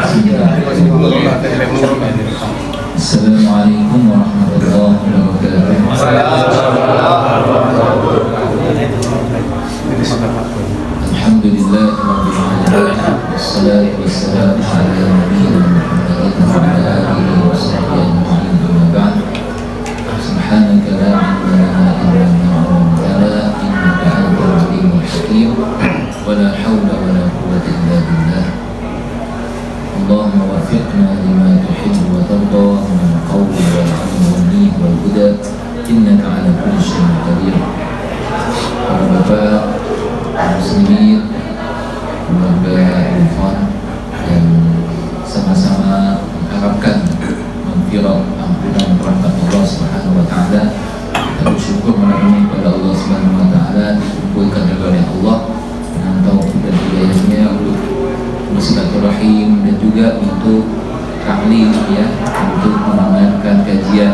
Assalamualaikum warahmatullahi wabarakatuh. Alhamdulillah wassalatu wassalamu ala nabiyyina Muhammadin wa ala alihi wa sahbihi ajma'in. Amma ba'd. Subhanaka la ilma lana illa ma 'allamtana innaka antal alimul hakim. Wa la hawla wa la quwwata illa billah. Allahumma waffiqna lima tuhibbu wa tarda min al-qawli wal 'amali wal niyati wal huda innaka 'ala kulli syai'in qadir. Para bapak muslimin, keluarga Irfan, dan sama-sama mengharapkan maghfirah, ampunan, rahmat Allah Subhanahu wa taala. Kita bersyukur menaungi kepada Allah Subhanahu wa taala dikumpulkan oleh Allah dengan taufik dan hidayahnya untuk bersilaturahim dan juga untuk taklim, ya, untuk mendengarkan kajian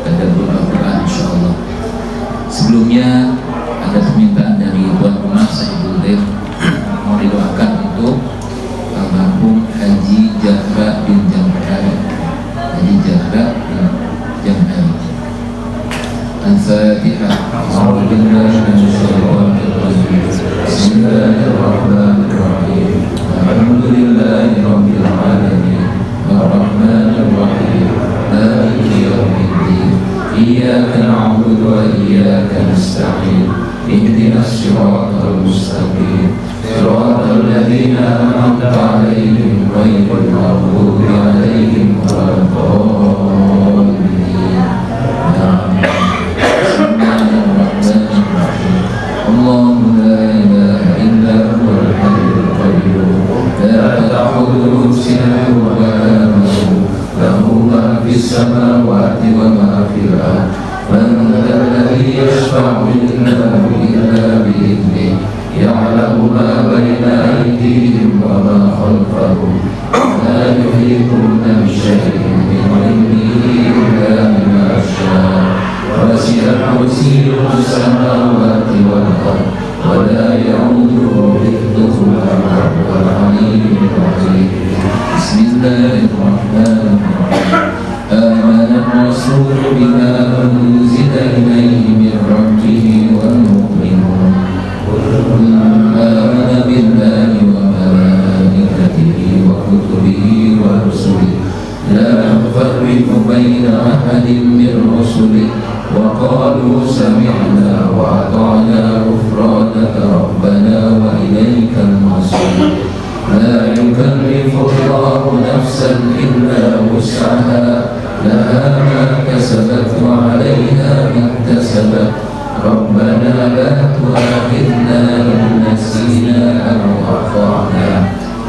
tadabbur Al-Qur'an insyaallah. Sebelumnya ada permintaan dari tuan rumah Sayyidul Daif, mau didoakan untuk almarhum Haji Jahra bin Jam'al. Haji Jahra bin Jam'al. Al-Fatihah. A'udzu billahi minasyaitonir rajim. Bismillahirrahmanirrahim. Alhamdulillahi rabbil alamin. Ar-Rahmanir Rahim. Maliki yaumiddin. Iyyaka na'budu wa iyyaka nasta'in. اهدنا الصراط المستقيم صراط الذين أنعمت عليهم غير المغضوب عليهم ولا الضالين. الله لا إله إلا هو الحي القيوم لا تأخذه سنة ولا نوم له ما في السماوات وما في الأرض من ذا الذي يشفع عنده إلا بإذنه يعلم ما بين أيديهم وما خلفهم لا يحيطون بشيء من علمه إلا بما شاء وسع كرسيه السماوات والأرض ولا يعوده حفظهما وهو العلي العظيم. بسم الله الرحمن الرحيم. آمن الرسول بما أنزل إليه من ربه والمؤمنون كل آمن بالله وملائكته وكتبه ورسله لا نفرق بين أحد من رسله وقالوا سمعنا وأطعنا غفرانك ربنا وإليك المصير. لا يكلف الله نفسا إلا وسعها لها ما كسبت وعليها ما اكتسبت ربنا لا تؤاخذنا إن نسينا أو أخطأنا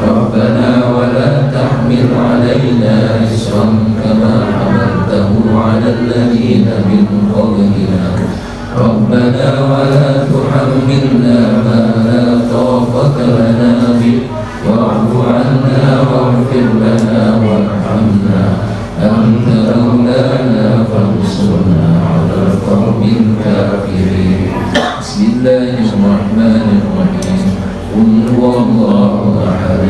ربنا ولا تحمل علينا إصرا كما حملته على الذين من قبلنا ربنا ولا تحملنا ما لا طاقة لنا به واعف عنا واغفر لنا وارحمنا أنت مولانا فانصرنا على القوم الكافرين. بسم الله الرحمن الرحيم. قل هو الله أحد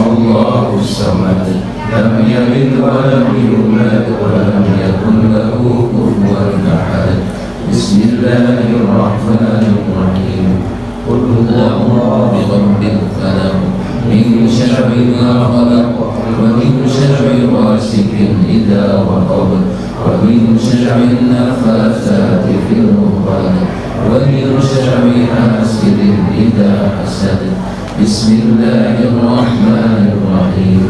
الله الصمد لم يلد ولم يولد ولم يكن له كفوا أحد. بسم الله الرحمن الرحيم. قل أعوذ برب الفلق من شر ما خلق ومن شر غاسق إذا وقب ومن شر النفاثات في العقد ومن شر حاسد إذا حسد. بسم الله الرحمن الرحيم.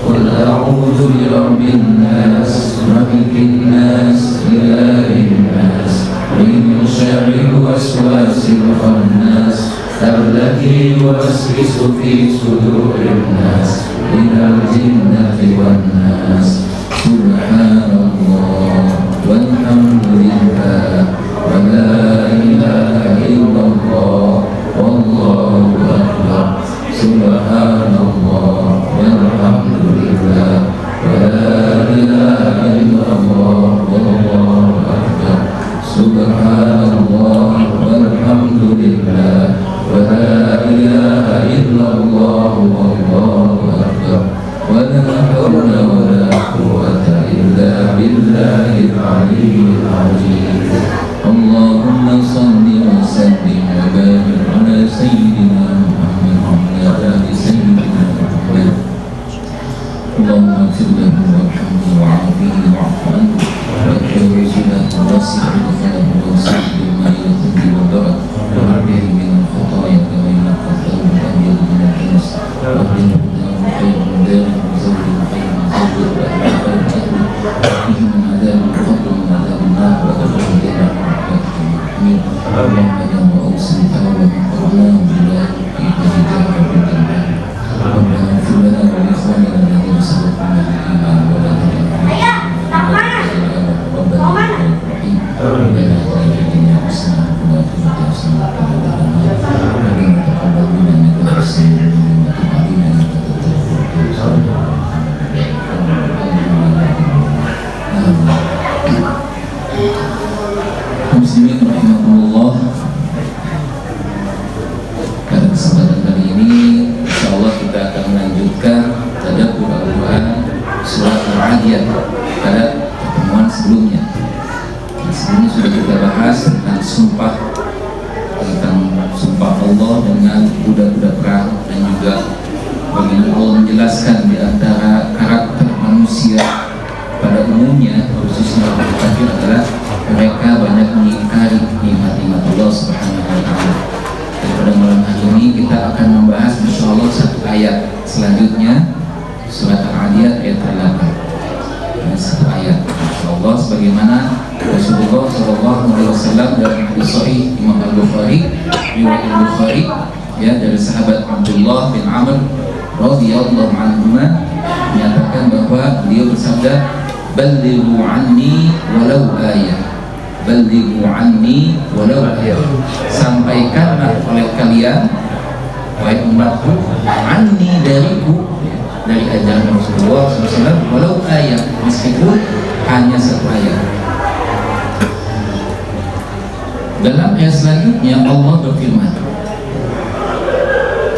قل أعوذ برب الناس ملك الناس إله الناس من شر الوسواس الخناس الذي يوسوس في صدور الناس من الجنة والناس. سبحان الله والحمد لله ولا إله إلا الله والله أكبر. سبحان الله والحمد لله ولا إله إلا الله والله أكبر. سبحان الله والحمد لله ولا إله إلا الله melanjutkan tadabbur Al-Quran surat Al-Adiyat pada pertemuan sebelumnya. Sebelumnya sudah kita bahas tentang sumpah Allah dengan kuda-kuda perang, dan juga bagaimana Allah menjelaskan di antara karakter manusia pada umumnya, khususnya orang kafir, adalah mereka banyak mengingkari nikmat-nikmat Allah Subhanahu wa Ta'ala. Dan pada malam hari ini kita akan membahas insyaallah satu ayat selanjutnya, surat Al-Adiyat ayat 8. Satu ayat insyaallah, sebagaimana Rasulullah SAW dalam hadis sahih Imam Al-Bukhari, riwayat Al-Bukhari ya, dari sahabat Abdullah bin Amr radhiyallahu anhu menyatakan bahwa beliau bersabda, "Ballighu anni walau ayah." Ballighu anni walau ayah. Sampaikanlah oleh kalian, wahai umatku, anni dariku, dari ajaran Rasulullah SAW, walau ayat, meskipun hanya satu ayat. Dalam ayat selanjutnya Allah berfirman,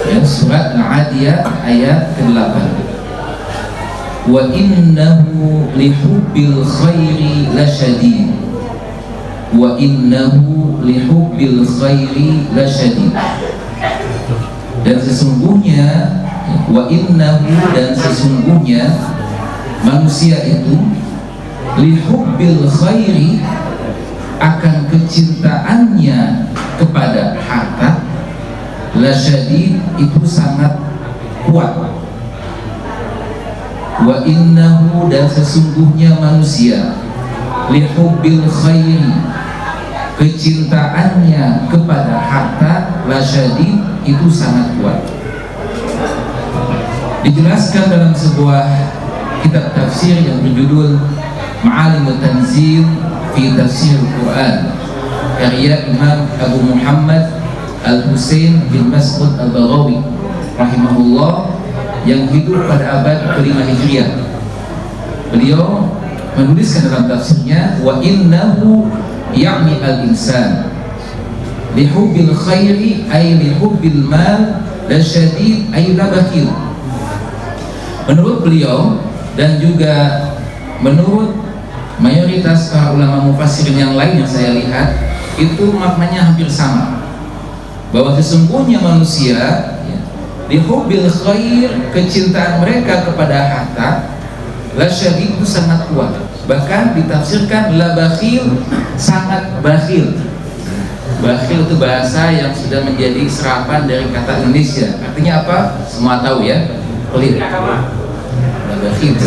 ya, surat Al-Adiyat ayat ke-8, wa innahu lihubbil khairi lasyadid, wa innahu lihubbil khairi lasyadid. Dan sesungguhnya, wa innahu, dan sesungguhnya manusia itu lihubbil khairi, akan kecintaannya kepada harta, lasyadid, itu sangat kuat. Wa innahu, dan sesungguhnya manusia lihubbil khairi, kecintaannya kepada harta, lasyadid, itu sangat kuat. Dijelaskan dalam sebuah kitab tafsir yang berjudul Ma'alimut Tanzil fi Tafsir Al-Quran, karya Imam Abu Muhammad Al-Husain bin Mas'ud Al-Baghawi rahimahullah, yang hidup pada abad ke-5 Hijriah. Beliau menuliskan dalam tafsirnya, wa innahu ya'ni al-insan lihubbil khairi ay lihubbil mal lasyadid ay la bakhil. Menurut beliau dan juga menurut mayoritas para ulama mufassirin yang lain yang saya lihat, itu maknanya hampir sama, bahwa sesungguhnya manusia lihubbil khair, kecintaan mereka kepada harta, lasyadid, itu sangat kuat. Bahkan ditafsirkan la bakhil, sangat bakhil. Bakhil itu bahasa yang sudah menjadi serapan dari kata Indonesia. Artinya apa? Semua tahu ya, pelit. La bakhil.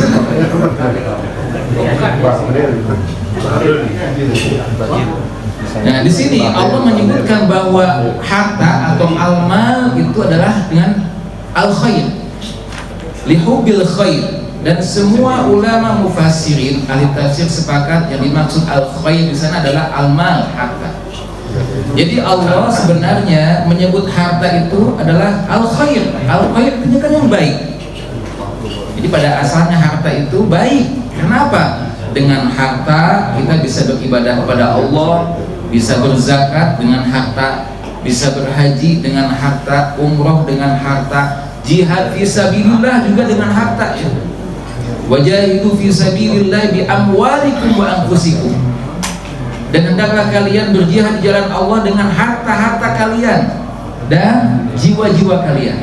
Nah, di sini Allah menyebutkan bahwa harta atau al-mal itu adalah dengan al-khair, lihubbil khair. Dan semua ulama mufassirin, ahli tafsir, sepakat yang dimaksud al-khair di sana adalah al-mal, harta. Jadi Allah sebenarnya menyebut harta itu adalah al-khair. Al-khair itu kan yang baik. Jadi pada asalnya harta itu baik. Kenapa? Dengan harta kita bisa beribadah kepada Allah, bisa berzakat dengan harta, bisa berhaji dengan harta, umroh dengan harta, jihad fisabilillah juga dengan harta. Wajahidu fisabilillah bi amwalikum wa anfusikum. Dan hendaklah kalian berjihad di jalan Allah dengan harta-harta kalian dan jiwa-jiwa kalian.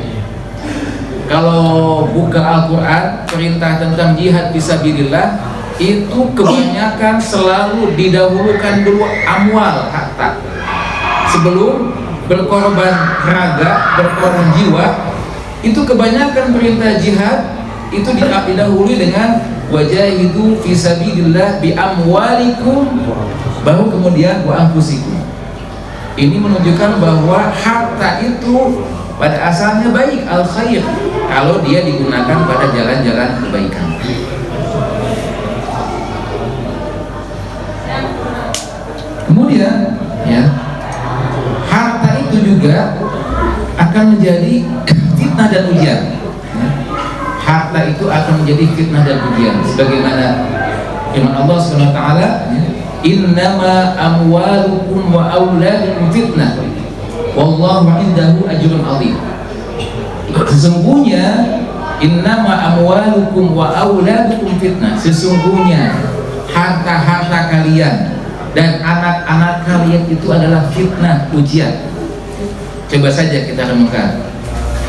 Kalau buka Al-Quran, perintah tentang jihad fisabilillah itu kebanyakan selalu didahulukan dulu amwal, harta, sebelum berkorban raga, berkorban jiwa. Itu kebanyakan perintah jihad itu didahului dengan wajahidu fisabilillah bi amwalikum, baru kemudian wa anfusikum. Ini menunjukkan bahwa harta itu pada asalnya baik, al-khair, kalau dia digunakan pada jalan-jalan kebaikan. Kemudian ya, harta itu juga akan menjadi fitnah dan ujian. Harta itu akan menjadi fitnah dan ujian, sebagaimana firman Allah Subhanahu wa taala, innama amwalukum wa auladukum fitnah wallahu indahu ajrun azim. Sesungguhnya Innama amwalukum wa auladukum fitnah. Sesungguhnya harta-harta kalian dan anak-anak kalian itu adalah fitnah, ujian. Coba saja kita renungkan.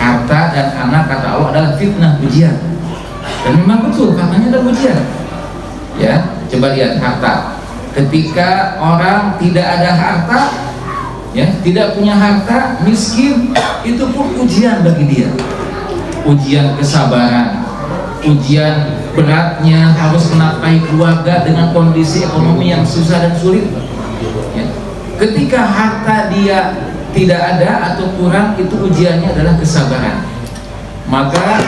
Harta dan anak kata Allah adalah fitnah, ujian. Dan memang betul, katanya adalah ujian. Ya, coba lihat harta. Ketika orang tidak ada harta, ya, tidak punya harta, miskin, itu pun ujian bagi dia. Ujian kesabaran, ujian beratnya harus menafkahi keluarga dengan kondisi ekonomi yang susah dan sulit. Ya. Ketika harta dia tidak ada atau kurang, itu ujiannya adalah kesabaran. Maka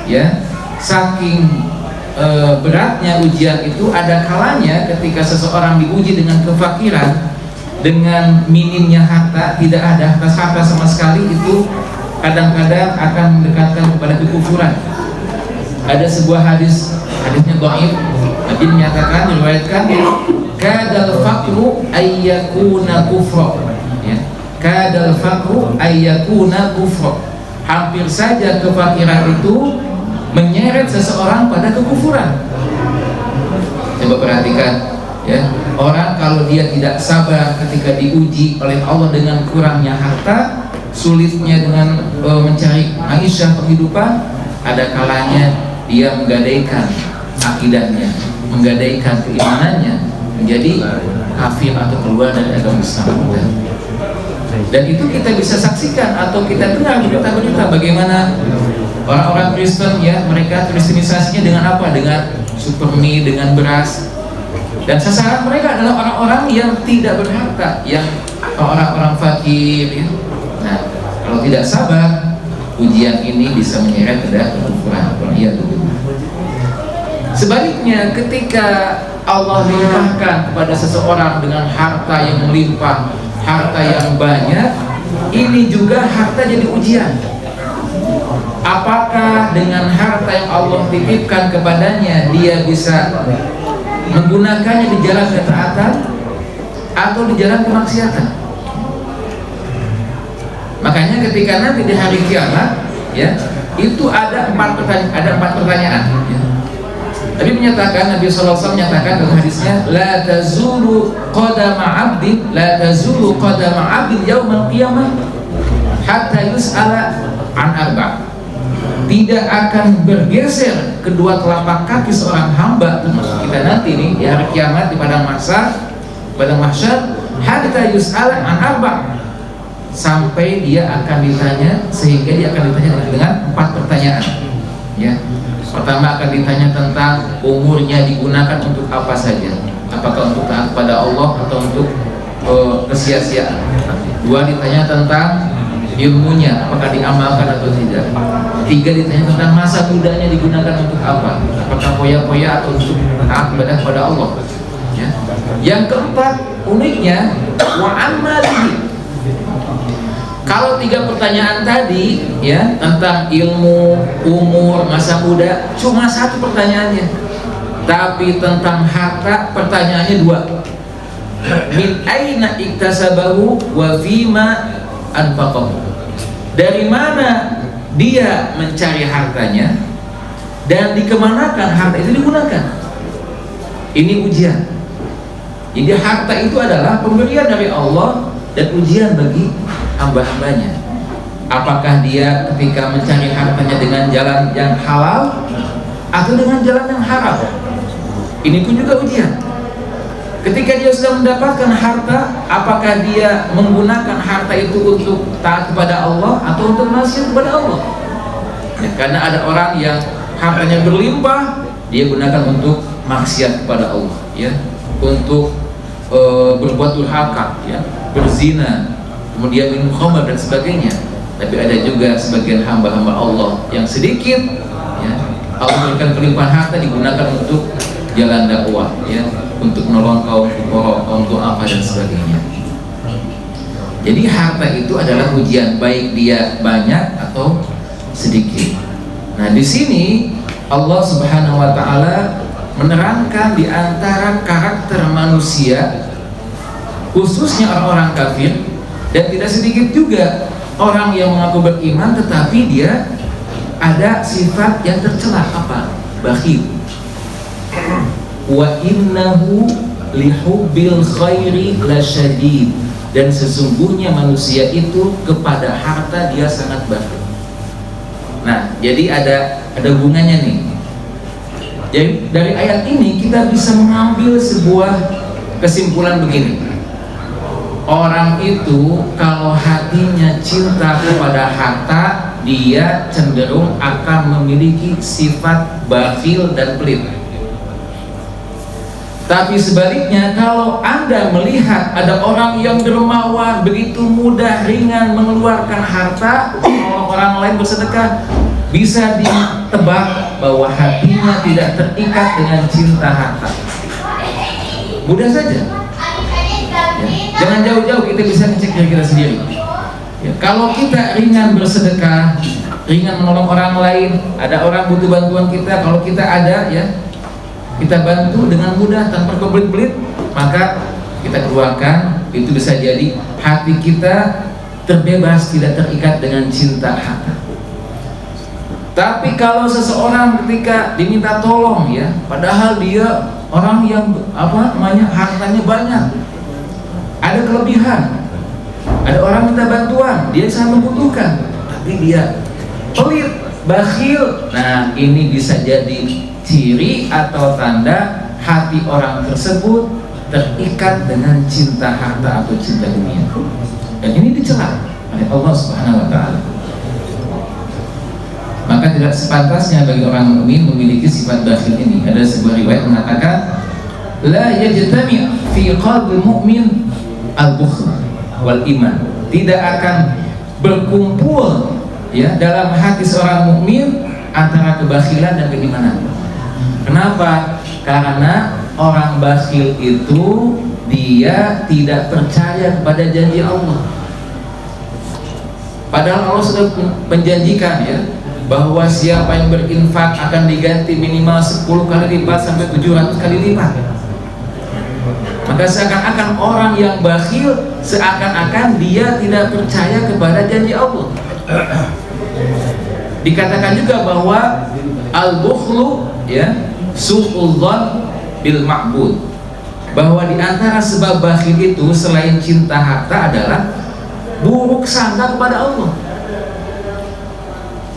ya, saking beratnya ujian itu, ada kalanya ketika seseorang diuji dengan kefakiran, dengan minimnya harta, tidak ada harta sama sekali, itu kadang-kadang akan mendekatkan kepada kekufuran. Ada sebuah hadisnya dhaif. Nabi menyatakan, diriwayatkan, kadal faqru ayyakuna kufra. Ya. Kadal faqru ayyakuna kufra. Hampir saja kefakiran itu menyeret seseorang pada kekufuran. Coba perhatikan, ya, orang kalau dia tidak sabar ketika diuji oleh Allah dengan kurangnya harta, sulitnya dengan mencari maisha penghidupan, ada kalanya dia menggadaikan akidahnya, menggadaikan keimanannya, menjadi kafir atau keluar dari agama Islam. Dan itu kita bisa saksikan atau kita dengar berita-berita bagaimana orang-orang Kristen, ya, mereka kristenisasinya dengan apa? Dengan supermi, dengan beras. Dan sasaran mereka adalah orang-orang yang tidak berharta, yang orang-orang fakir, ya. Nah, kalau tidak sabar, ujian ini bisa menyeret pada kekufuran. Sebaliknya, ketika Allah melimpahkan kepada seseorang dengan harta yang melimpah, harta yang banyak, ini juga harta jadi ujian. Apakah dengan harta yang Allah titipkan kepadanya, dia bisa menggunakannya di jalan ketaatan atau di jalan kemaksiatan? Makanya ketika nanti di hari kiamat, ya, itu ada empat pertanyaan. Ya. Nabi menyatakan, Nabi SAW menyatakan dalam hadisnya, la tazulu qadama 'abdin, la tazulu qadama 'abdin yaumal qiyamah hatta yus'ala an arba'. Tidak akan bergeser kedua telapak kaki seorang hamba, termasuk kita nanti nih di hari kiamat di padang mahsyar, hatta yus'ala an arba', sampai dia akan ditanya, sehingga dia akan ditanya dengan empat pertanyaan. Ya. Pertama akan ditanya tentang umurnya digunakan untuk apa saja, apakah untuk taat kepada Allah atau untuk kesia-siaan. Dua, ditanya tentang ilmunya, apakah diamalkan atau tidak. Tiga, ditanya tentang masa mudanya digunakan untuk apa, apakah poya-poya atau untuk taat kepada Allah. Ya. Yang keempat, uniknya, wa amalihi. Kalau tiga pertanyaan tadi, ya, tentang ilmu, umur, masa muda, cuma satu pertanyaannya. Tapi tentang harta, pertanyaannya dua. Min aina iktasabahu wa fima anfaqahu. Dari mana dia mencari hartanya dan dikemanakan harta itu digunakan. Ini ujian. Jadi harta itu adalah pemberian dari Allah dan ujian bagi hamba-hambanya. Apakah dia ketika mencari hartanya dengan jalan yang halal atau dengan jalan yang haram? Ini pun juga ujian. Ketika dia sudah mendapatkan harta, apakah dia menggunakan harta itu untuk taat kepada Allah atau untuk maksiat kepada Allah? Ya, karena ada orang yang hartanya berlimpah, dia gunakan untuk maksiat kepada Allah, ya, untuk berbuat durhaka, ya, berzina, kemudian minum khamar dan sebagainya. Tapi ada juga sebagian hamba-hamba Allah yang sedikit, ya, Allah memberikan pelimpahan harta digunakan untuk jalan dakwah, ya, untuk menolong kaum fuqara, kaum du'afa dan sebagainya. Jadi harta itu adalah ujian, baik dia banyak atau sedikit. Nah, di sini Allah Subhanahu wa taala menerangkan di antara karakter manusia, khususnya orang-orang kafir, dan tidak sedikit juga orang yang mengaku beriman tetapi dia ada sifat yang tercela, apa? Bakhil. Wa innahu lihubbil khairi lasyadid, dan sesungguhnya manusia itu kepada harta dia sangat bakhil. Nah, jadi ada hubungannya nih. Jadi dari ayat ini kita bisa mengambil sebuah kesimpulan begini. Orang itu kalau hatinya cinta kepada harta, dia cenderung akan memiliki sifat bakhil dan pelit. Tapi sebaliknya, kalau Anda melihat ada orang yang dermawan, begitu mudah, ringan mengeluarkan harta, kalau orang lain bersedekah, bisa ditebak bahwa hatinya tidak terikat dengan cinta harta. Mudah saja. Ya. Jangan jauh-jauh, kita bisa ngecek diri kita sendiri. Ya. Kalau kita ringan bersedekah, ringan menolong orang lain, ada orang butuh bantuan kita, kalau kita ada, ya, kita bantu dengan mudah tanpa berbelit-belit, maka kita keluarkan. Itu bisa jadi hati kita terbebas, tidak terikat dengan cinta harta. Tapi kalau seseorang ketika diminta tolong, ya, padahal dia orang yang hartanya banyak, ada kelebihan, ada orang minta bantuan, dia sangat membutuhkan, tapi dia pelit, bakhil. Nah, ini bisa jadi ciri atau tanda hati orang tersebut terikat dengan cinta harta atau cinta dunia, dan ini dicela oleh Allah Subhanahu wa Ta'ala. Maka tidak sepantasnya bagi orang mukmin memiliki sifat bakhil ini. Ada sebuah riwayat mengatakan, la yajtami' fi qalbi mu'min al-bukhl wal iman. Tidak akan berkumpul, ya, dalam hati seorang mukmin antara kebakhilan dan keimanan. Kenapa? Karena orang bakhil itu dia tidak percaya kepada janji Allah. Padahal Allah sudah menjanjikan, ya, bahwa siapa yang berinfak akan diganti minimal 10 kali lipat sampai 700 kali lipat. Maka seakan-akan orang yang bakhil, seakan-akan dia tidak percaya kepada janji Allah. Dikatakan juga bahwa al-bukhlu, ya, su'udzon bil ma'bud, bahwa di antara sebab bakhil itu selain cinta harta adalah buruk sangka kepada Allah.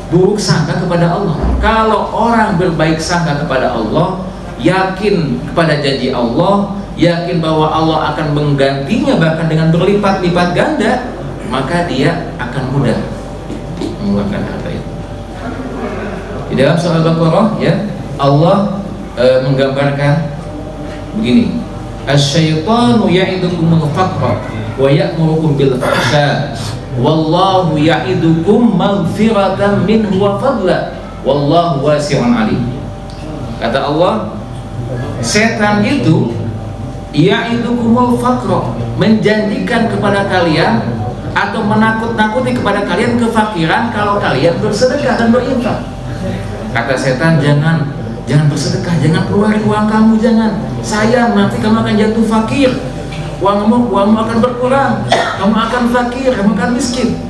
Buruk sangka kepada Allah. Kalau orang berbaik sangka kepada Allah, yakin kepada janji Allah, yakin bahwa Allah akan menggantinya bahkan dengan berlipat-lipat ganda, maka dia akan mudah mengeluarkan harta itu. Di dalam surah Al-Baqarah, ya, Allah menggambarkan begini, asy-syaitanu ya'idukumul faqra wa ya'murukum bil fahsya wallahu ya'idukum maghfiratan minhu wa fadla wallahu wasi'un alim. Kata Allah, setan itu ya'idukumul faqra, menjanjikan kepada kalian atau menakut-nakuti kepada kalian kefakiran kalau kalian bersedekah dan berinfak. Kata setan, jangan bersedekah, jangan keluarin uang kamu, jangan. Sayang, nanti kamu akan jatuh fakir. Uangmu akan berkurang, kamu akan fakir, kamu akan miskin.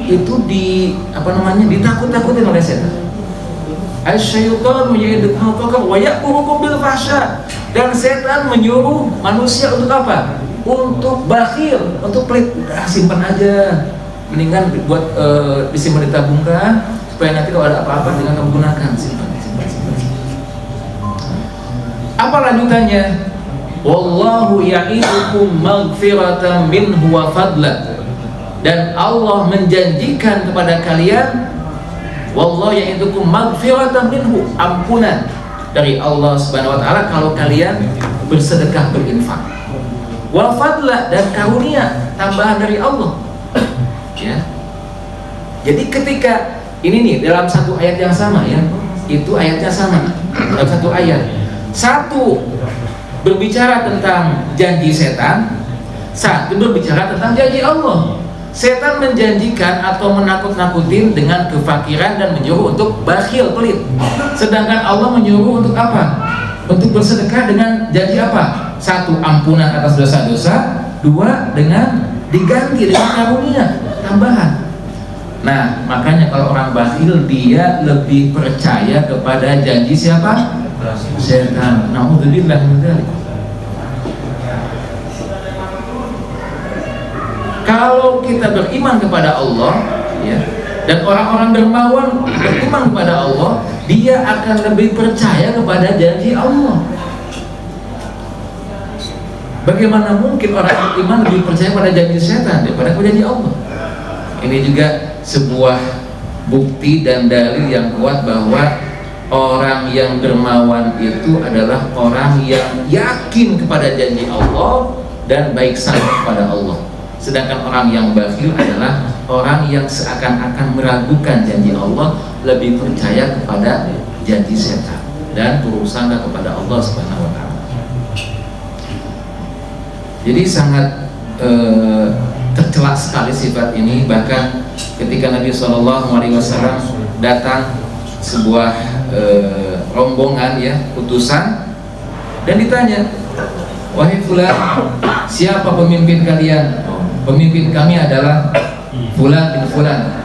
Itu ditakut-takutin oleh setan. Asy-syaitanu ya'idukumul faqra wa ya'murukum bil fahsya. Dan setan menyuruh manusia untuk apa? Untuk bakhil, untuk pelit. Simpan aja, mendingan buat disimpan, ditabungkan, supaya nanti kalau ada apa-apa dengan kamu gunakan. Simpan. Apa lanjutannya? Wallahu ya'idukum maghfiratan minhu wa fadla. Dan Allah menjanjikan kepada kalian, wallahu ya'idukum maghfiratan minhu, ampunan dari Allah Subhanahu wa Ta'ala kalau kalian bersedekah, berinfak. Wa fadla, dan karunia, tambahan dari Allah. Ya. Jadi ketika ini nih dalam satu ayat yang sama, ya, itu ayatnya sama dalam satu ayat. Satu berbicara tentang janji setan, satu berbicara tentang janji Allah. Setan menjanjikan atau menakut-nakutin dengan kefakiran dan menyuruh untuk bakhil, pelit. Sedangkan Allah menyuruh untuk apa? Untuk bersedekah dengan janji apa? Satu, ampunan atas dosa-dosa. Dua, dengan diganti dengan karunia, tambahan. Nah, makanya kalau orang bakhil dia lebih percaya kepada janji siapa? Setan. Nauzubillah min dzalik. Kalau kita beriman kepada Allah, ya, dan orang-orang dermawan beriman kepada Allah, dia akan lebih percaya kepada janji Allah. Bagaimana mungkin orang beriman lebih percaya pada janji setan daripada janji Allah? Ini juga sebuah bukti dan dalil yang kuat bahwa orang yang dermawan itu adalah orang yang yakin kepada janji Allah dan baik sangka kepada Allah. Sedangkan orang yang bakhil adalah orang yang seakan-akan meragukan janji Allah, lebih percaya kepada janji setan dan buruk sangka kepada Allah Subhanahu wa taala. Jadi sangat tercela sekali sifat ini. Bahkan ketika Nabi SAW datang sebuah rombongan, ya, utusan, dan ditanya, wahai fulan, siapa pemimpin kalian? Pemimpin kami adalah fulan bin fulan.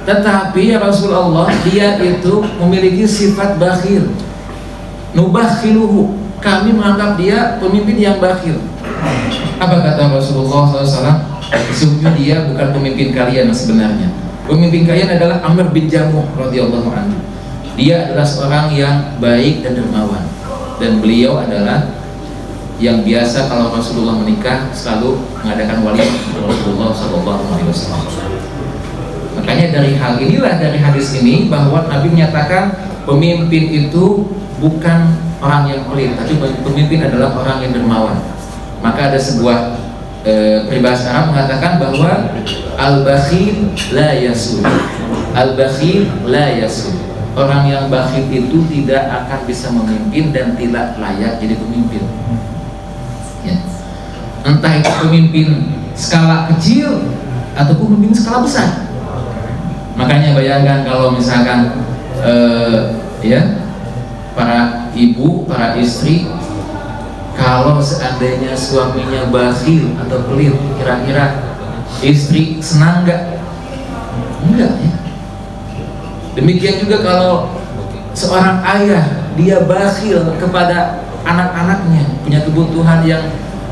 Tetapi ya Rasulullah, dia itu memiliki sifat bakhil. Nubakhiluhu, kami menganggap dia pemimpin yang bakhil. Apa kata Rasulullah SAW? Sesungguhnya dia bukan pemimpin kalian sebenarnya. Pemimpin kalian adalah Amr bin Jamuh radhiyallahu anhu. Dia adalah seorang yang baik dan dermawan, dan beliau adalah yang biasa kalau Rasulullah menikah selalu mengadakan walimat Rasulullah SAW. Makanya dari hal inilah, dari hadis ini, bahwa Nabi menyatakan pemimpin itu bukan orang yang pelit, tapi pemimpin adalah orang yang dermawan. Maka ada sebuah peribahasa Arab mengatakan bahwa al-bakhil la yasul, al-bakhil la yasul. Orang yang bakhil itu tidak akan bisa memimpin dan tidak layak jadi pemimpin. Ya. Entah itu pemimpin skala kecil ataupun pemimpin skala besar. Makanya bayangkan kalau misalkan ya, para ibu, para istri, kalau seandainya suaminya bakhil atau pelit, kira-kira istri senang nggak? Enggak, ya. Demikian juga kalau seorang ayah dia bakhil kepada anak-anaknya, punya kebutuhan yang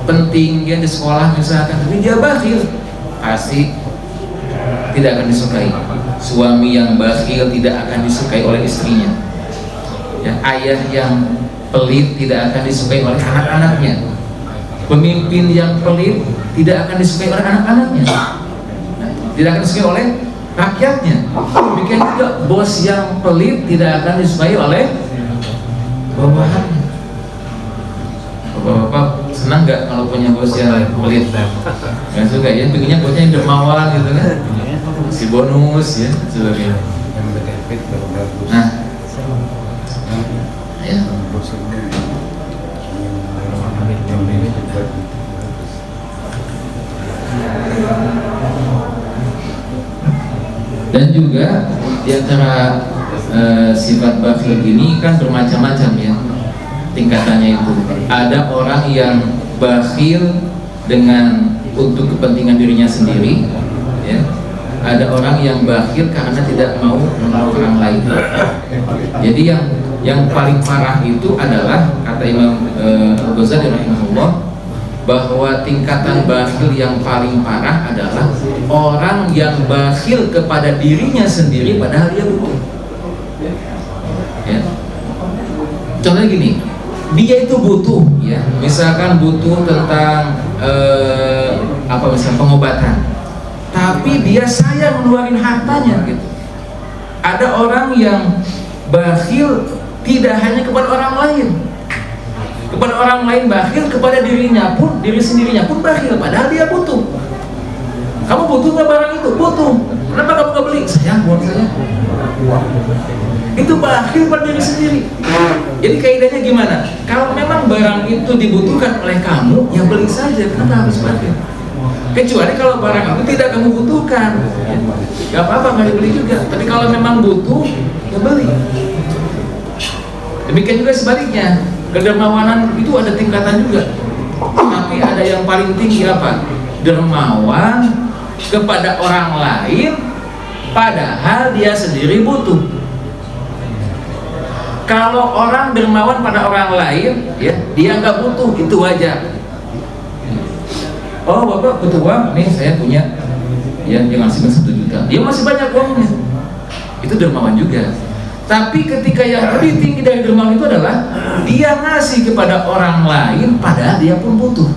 penting, dia di sekolah misalkan, tapi dia bakhil, pasti tidak akan disukai. Suami yang bakhil tidak akan disukai oleh istrinya, ya. Ayah yang pelit tidak akan disukai oleh anak-anaknya. Pemimpin yang pelit tidak akan disukai oleh anak-anaknya, tidak akan disukai oleh rakyatnya. Demikian juga bos yang pelit tidak akan disukai oleh bawahannya. Bapak senang nggak kalau punya bos yang pelit? Nggak suka, ya. Pengennya bosnya yang dermawan gitu kan, si bonus, ya, sebagainya. Nah, ya. Dan juga di antara sifat bakhil ini kan bermacam-macam, ya, tingkatannya itu. Ada orang yang bakhil dengan untuk kepentingan dirinya sendiri, ya. Ada orang yang bakhil karena tidak mau menolong orang lain. Jadi yang paling parah itu adalah, kata Imam Al-Ghazali rahimahullah, bahwa tingkatan bakhil yang paling parah adalah orang yang bakhil kepada dirinya sendiri padahal dia butuh. Ya. Contohnya gini, dia itu butuh, ya, misalkan butuh tentang misalnya pengobatan, tapi dia sayang ngeluarin hartanya, gitu. Ada orang yang bakhil tidak hanya kepada orang lain, kepada orang lain bakhil, kepada dirinya pun, diri sendirinya pun bakhil padahal dia butuh. Kamu butuh nggak barang itu? Butuh. Kenapa kamu nggak beli? Sayang buat saya. Itu bakhil pada diri sendiri. Jadi kaidahnya gimana? Kalau memang barang itu dibutuhkan oleh kamu, ya beli saja. Kenapa harus bakhil? Kecuali kalau barang itu tidak kamu butuhkan, gak apa-apa, nggak dibeli juga. Tapi kalau memang butuh, ya beli. Demikian juga sebaliknya, kedermawanan itu ada tingkatan juga. Tapi ada yang paling tinggi apa? Dermawan kepada orang lain, padahal dia sendiri butuh. Kalau orang dermawan pada orang lain, ya, dia nggak butuh, itu wajar. Oh, bapak butuh uang, nih saya punya, ya, dia ngasih 1 juta, dia masih banyak uangnya, itu dermawan juga. Tapi ketika yang lebih tinggi dari dermawan itu adalah dia ngasih kepada orang lain, padahal dia pun butuh.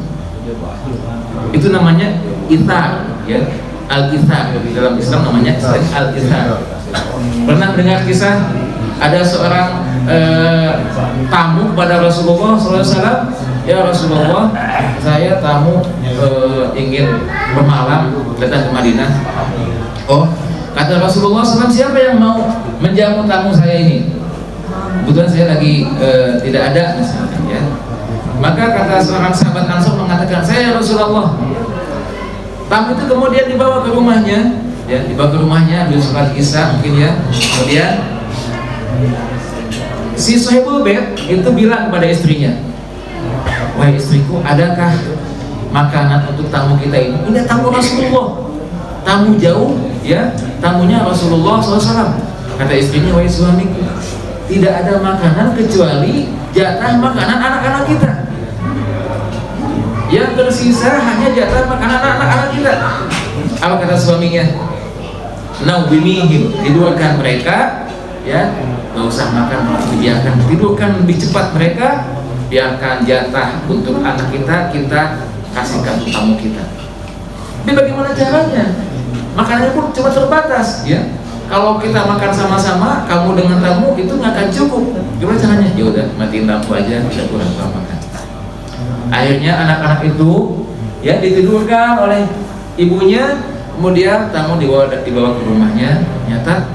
Itu namanya ithar, ya, al-ithar. Dalam Islam namanya al-ithar. Pernah dengar kisah ada seorang tamu kepada Rasulullah SAW. Ya Rasulullah, saya tamu ingin bermalam datang ke Madinah. Oh, kata Rasulullah SAW, siapa yang mau menjamu tamu saya ini? Kebetulan saya lagi tidak ada misalkan, ya. Maka kata seorang sahabat Ansor mengatakan, saya Rasulullah. Tamu itu kemudian dibawa ke rumahnya, ya, dibawa ke rumahnya, ambil sholat isya mungkin, ya. Kemudian si Sohibul Bait itu bilang kepada istrinya, wahai istriku, adakah makanan untuk tamu kita ini? Ini tamu Rasulullah, tamu jauh, ya, tamunya Rasulullah SAW. Kata istrinya, wahai suamiku, tidak ada makanan kecuali jatah makanan anak-anak kita. Yang tersisa hanya jatah makanan anak-anak kita. Apa kata suaminya? Naubimihim, tidurkan mereka, ya, nggak usah makan, biarkan tidurkan lebih cepat mereka, biarkan jatah untuk anak kita kasihkan untuk tamu kita. Tapi bagaimana caranya? Makanannya pun cuma terbatas, ya. Kalau kita makan sama-sama, kamu dengan tamu itu nggak akan cukup. Gimana caranya? Ya udah, matiin lampu aja, kita kurang makan. Akhirnya anak-anak itu, ya, ditidurkan oleh ibunya, kemudian tamu dibawa ke rumahnya. Ternyata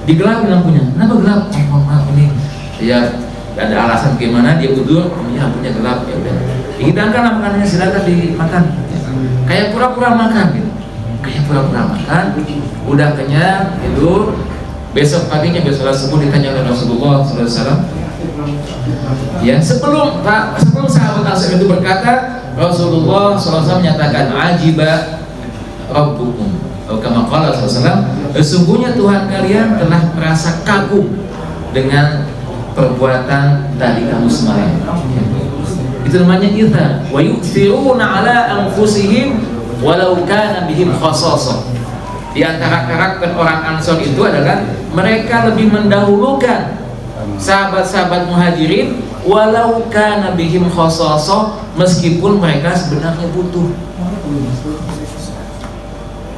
digelapin lampunya. Kenapa gelap? Oh, maaf ini, ya, ada alasan gimana dia tidur, lampunya gelap. Ya udah, dihidangkan makanannya, silakan dimakan. Kayak pura-pura makan, gitu. Kayak pura-pura makan, udah kenyang, tidur. Besok paginya, besok subuh ditanya oleh Rasulullah SAW. Ya, sebelum sahabat Ansor itu berkata, Rasulullah SAW menyatakan, ajiba rabbukum, kama qala SAW, sesungguhnya Tuhan kalian telah merasa kagum dengan perbuatan tadi kamu semalam. Itu namanya ithar. Wa yu'thiruna ala anfusihim walau kana bihim khasasah. Di antara karakter orang Ansor itu adalah mereka lebih mendahulukan sahabat-sahabat Muhajirin walau kana bihim khasasah, meskipun mereka sebenarnya butuh.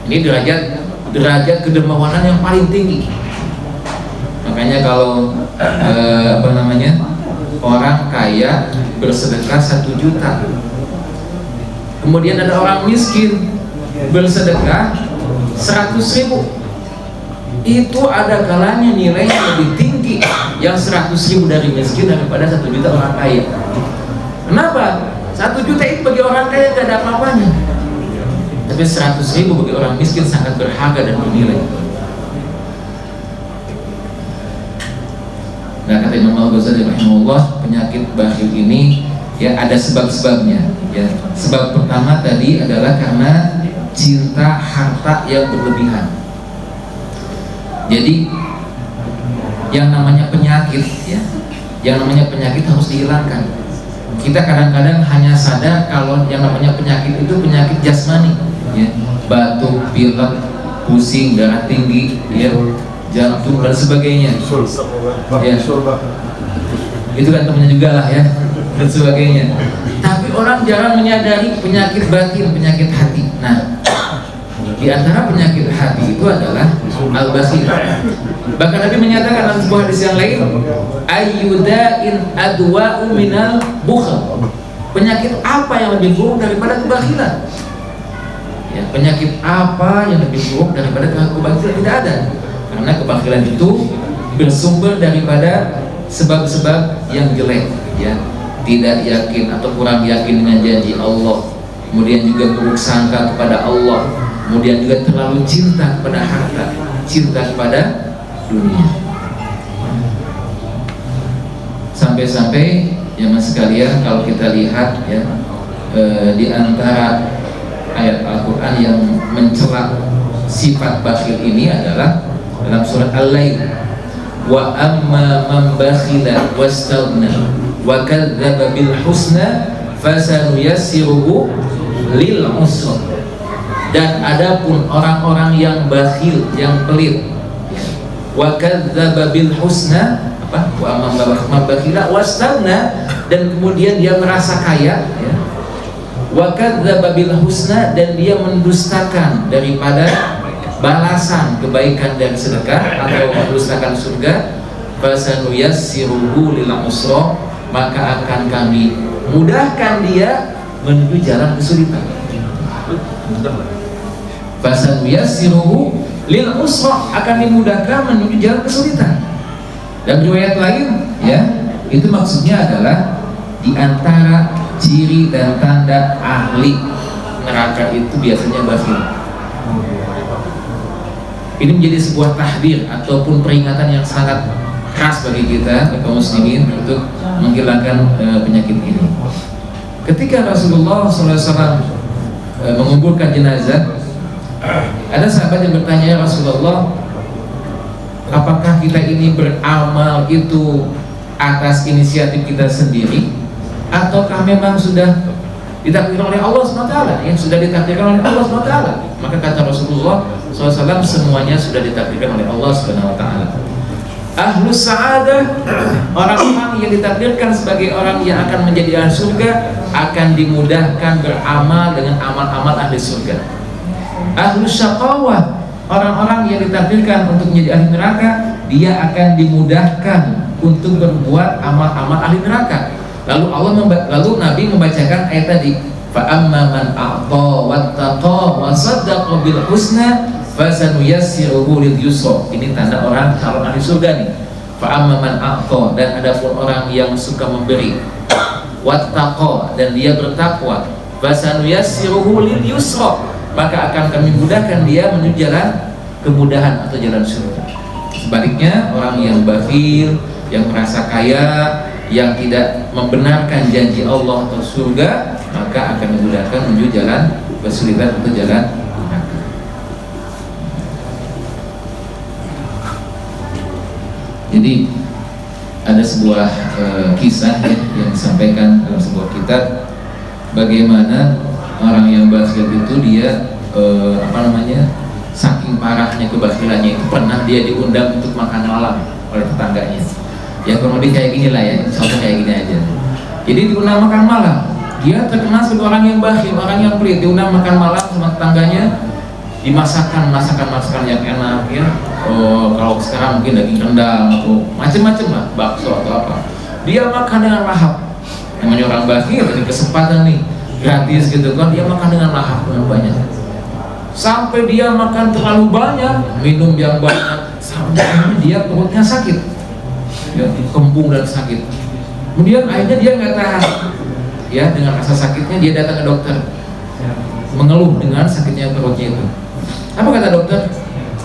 Ini derajat kedermawanan yang paling tinggi. Makanya kalau orang kaya bersedekah 1 juta, kemudian ada orang miskin bersedekah 100.000, itu ada kalanya nilainya lebih tinggi yang 100.000 dari miskin daripada 1 juta orang kaya. Kenapa? 1 juta itu bagi orang kaya gak ada apa-apanya, tapi 100.000 bagi orang miskin sangat berharga dan bernilai. Nah, kata Imam Al-Ghazali rahimahullah, penyakit bakhil ini, ya, ada sebab-sebabnya, ya. Sebab pertama tadi adalah karena cinta harta yang berlebihan. Jadi yang namanya penyakit, ya, yang namanya penyakit harus dihilangkan. Kita kadang-kadang hanya sadar kalau yang namanya penyakit itu penyakit jasmani, ya, batuk, pilek, pusing, darah tinggi, ya, jantung dan sebagainya. Ya, itu kan temannya juga lah, ya, dan sebagainya. Tapi orang jarang menyadari penyakit batin, penyakit hati. Nah, di antara penyakit hati itu adalah al-basir. Bahkan Nabi menyatakan dalam sebuah hadis yang lain, ayyuda'in adwa'u minal bukhl. Penyakit apa yang lebih buruk daripada kebakhilan? Ya, penyakit apa yang lebih buruk daripada kebakhilan? Tidak ada. Karena kebakhilan itu bersumber daripada sebab-sebab yang jelek, ya. Tidak yakin atau kurang yakin dengan janji Allah, kemudian juga buruk sangka kepada Allah, kemudian juga terlalu cinta kepada harta, cinta kepada dunia. Sampai-sampai ya mas sekalian, kalau kita lihat, ya, di antara ayat Al-Quran yang mencela sifat bakhil ini adalah dalam surat Al-Lail, wa amma man bakhila wastaghna wa kadzdzaba bil husna fasanuyassiruhu lil usra. Dan adapun orang-orang yang bakhil, yang pelit, wa kadzdzaba bil husna, wa amma man bakhila wastaghna, dan kemudian dia merasa kaya, ya, wa kadzdzaba bil husna, dan dia mendustakan daripada balasan kebaikan dan sedekah atau mendustakan surga, fasanuyassiruhu lil usra, maka akan kami mudahkan dia menuju jalan kesulitan. Fasanuyassiruhu lil usra, akan dimudahkan menuju jalan kesulitan. Dan riwayat lain, ya, itu maksudnya adalah di antara ciri dan tanda ahli neraka itu biasanya bakhil. Ini menjadi sebuah tahdir ataupun peringatan yang sangat keras bagi kita kaum muslimin untuk menghilangkan penyakit ini. Ketika Rasulullah SAW menguburkan jenazah, ada sahabat yang bertanya, "Ya Rasulullah, apakah kita ini beramal itu atas inisiatif kita sendiri, ataukah memang sudah ditakdirkan oleh Allah SWT?" Yang sudah ditakdirkan oleh Allah SWT. Maka kata Rasulullah SAW, semuanya sudah ditakdirkan oleh Allah SWT. Ahlus sa'adah, orang-orang yang ditakdirkan sebagai orang yang akan menjadi ahli surga, akan dimudahkan beramal dengan amal-amal ahli surga. Ahlus syaqawah, orang-orang yang ditakdirkan untuk menjadi ahli neraka, dia akan dimudahkan untuk berbuat amal-amal ahli neraka. Lalu Nabi membacakan ayat tadi, fa amma man a'ta wattaqa wa saddaqa bil husna fasanuyassiruhu lil yusra. Ini tanda orang calon ahli surga nih. Fa amma man a'ta, dan adapun orang yang suka memberi, wattaqa, dan dia bertakwa, fasanuyassiruhu lil yusra, maka akan kami mudahkan dia menuju jalan kemudahan atau jalan surga. Sebaliknya, orang yang bakhil, yang merasa kaya, yang tidak membenarkan janji Allah atau surga, maka akan memudahkan menuju jalan kesulitan atau jalan neraka. Jadi ada sebuah kisah ya, yang disampaikan dalam sebuah kitab, bagaimana orang yang bakhil itu dia saking parahnya kebakhilannya itu, pernah dia diundang untuk makan malam oleh tetangganya. Ya kurang lebih kayak gini lah ya, contoh kayak gini aja. Jadi diundang makan malam, dia terkenal sebagai orang yang bakhil, orang yang pelit. Diundang makan malam sama tetangganya, dimasakkan masakan yang enak ya. Kalau sekarang mungkin daging rendang atau macam-macam lah, bakso atau apa. Dia makan dengan lahap. Namanya orang bakhil, ini kesempatan nih, gratis gitu kan, dia makan dengan lahap, dengan banyak. Sampai dia makan terlalu banyak, minum yang banyak, sampai dia perutnya sakit, ya, kembung dan sakit. Kemudian akhirnya dia nggak tahan, ya, dengan rasa sakitnya dia datang ke dokter, mengeluh dengan sakitnya perutnya itu. Apa kata dokter?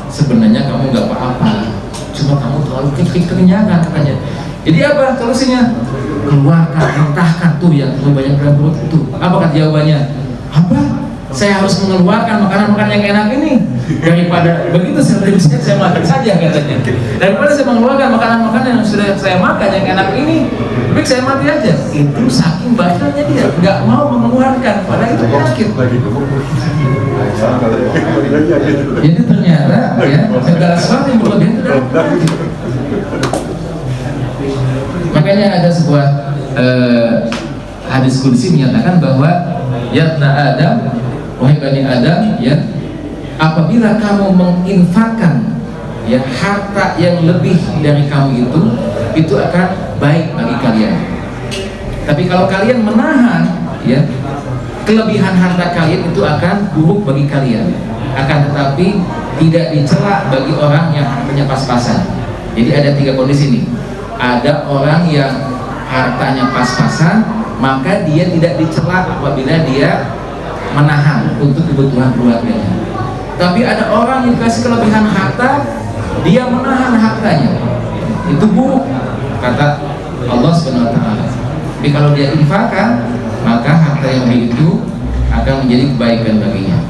Sebenarnya kamu nggak apa-apa, cuma kamu terlalu kekenyangan katanya. Jadi apa solusinya? Keluarkan, muntahkan tuh yang terlalu banyak dalam perut itu. Apa kata jawabannya? Apa? Saya harus mengeluarkan makanan-makanan yang enak ini, daripada begitu saya makan saja katanya. Daripada saya mengeluarkan makanan-makanan yang sudah saya makan yang enak ini, lebih saya mati aja. Itu saking bakhilnya dia, nggak mau mengeluarkan, padahal itu penyakit. Jadi ternyata ya, segala sesuatu yang berlebihan itu adalah penyakit. Makanya ada sebuah hadis qudsi menyatakan bahwa yabna Adam, wahai bani Adam, ya, apabila kamu menginfakkan ya harta yang lebih dari kamu itu akan baik bagi kalian. Tapi kalau kalian menahan ya kelebihan harta kalian, itu akan buruk bagi kalian. Akan tetapi tidak dicela bagi orang yang hartanya pas-pasan. Jadi ada 3 kondisi nih. Ada orang yang hartanya pas-pasan, maka dia tidak dicela apabila dia menahan untuk kebutuhan keluarganya. Tapi ada orang yang dikasih kelebihan harta, dia menahan hartanya, itu buruk kata Allah Subhanahu wa taala. Tapi kalau dia infakkan, maka harta yang lebih itu akan menjadi kebaikan baginya.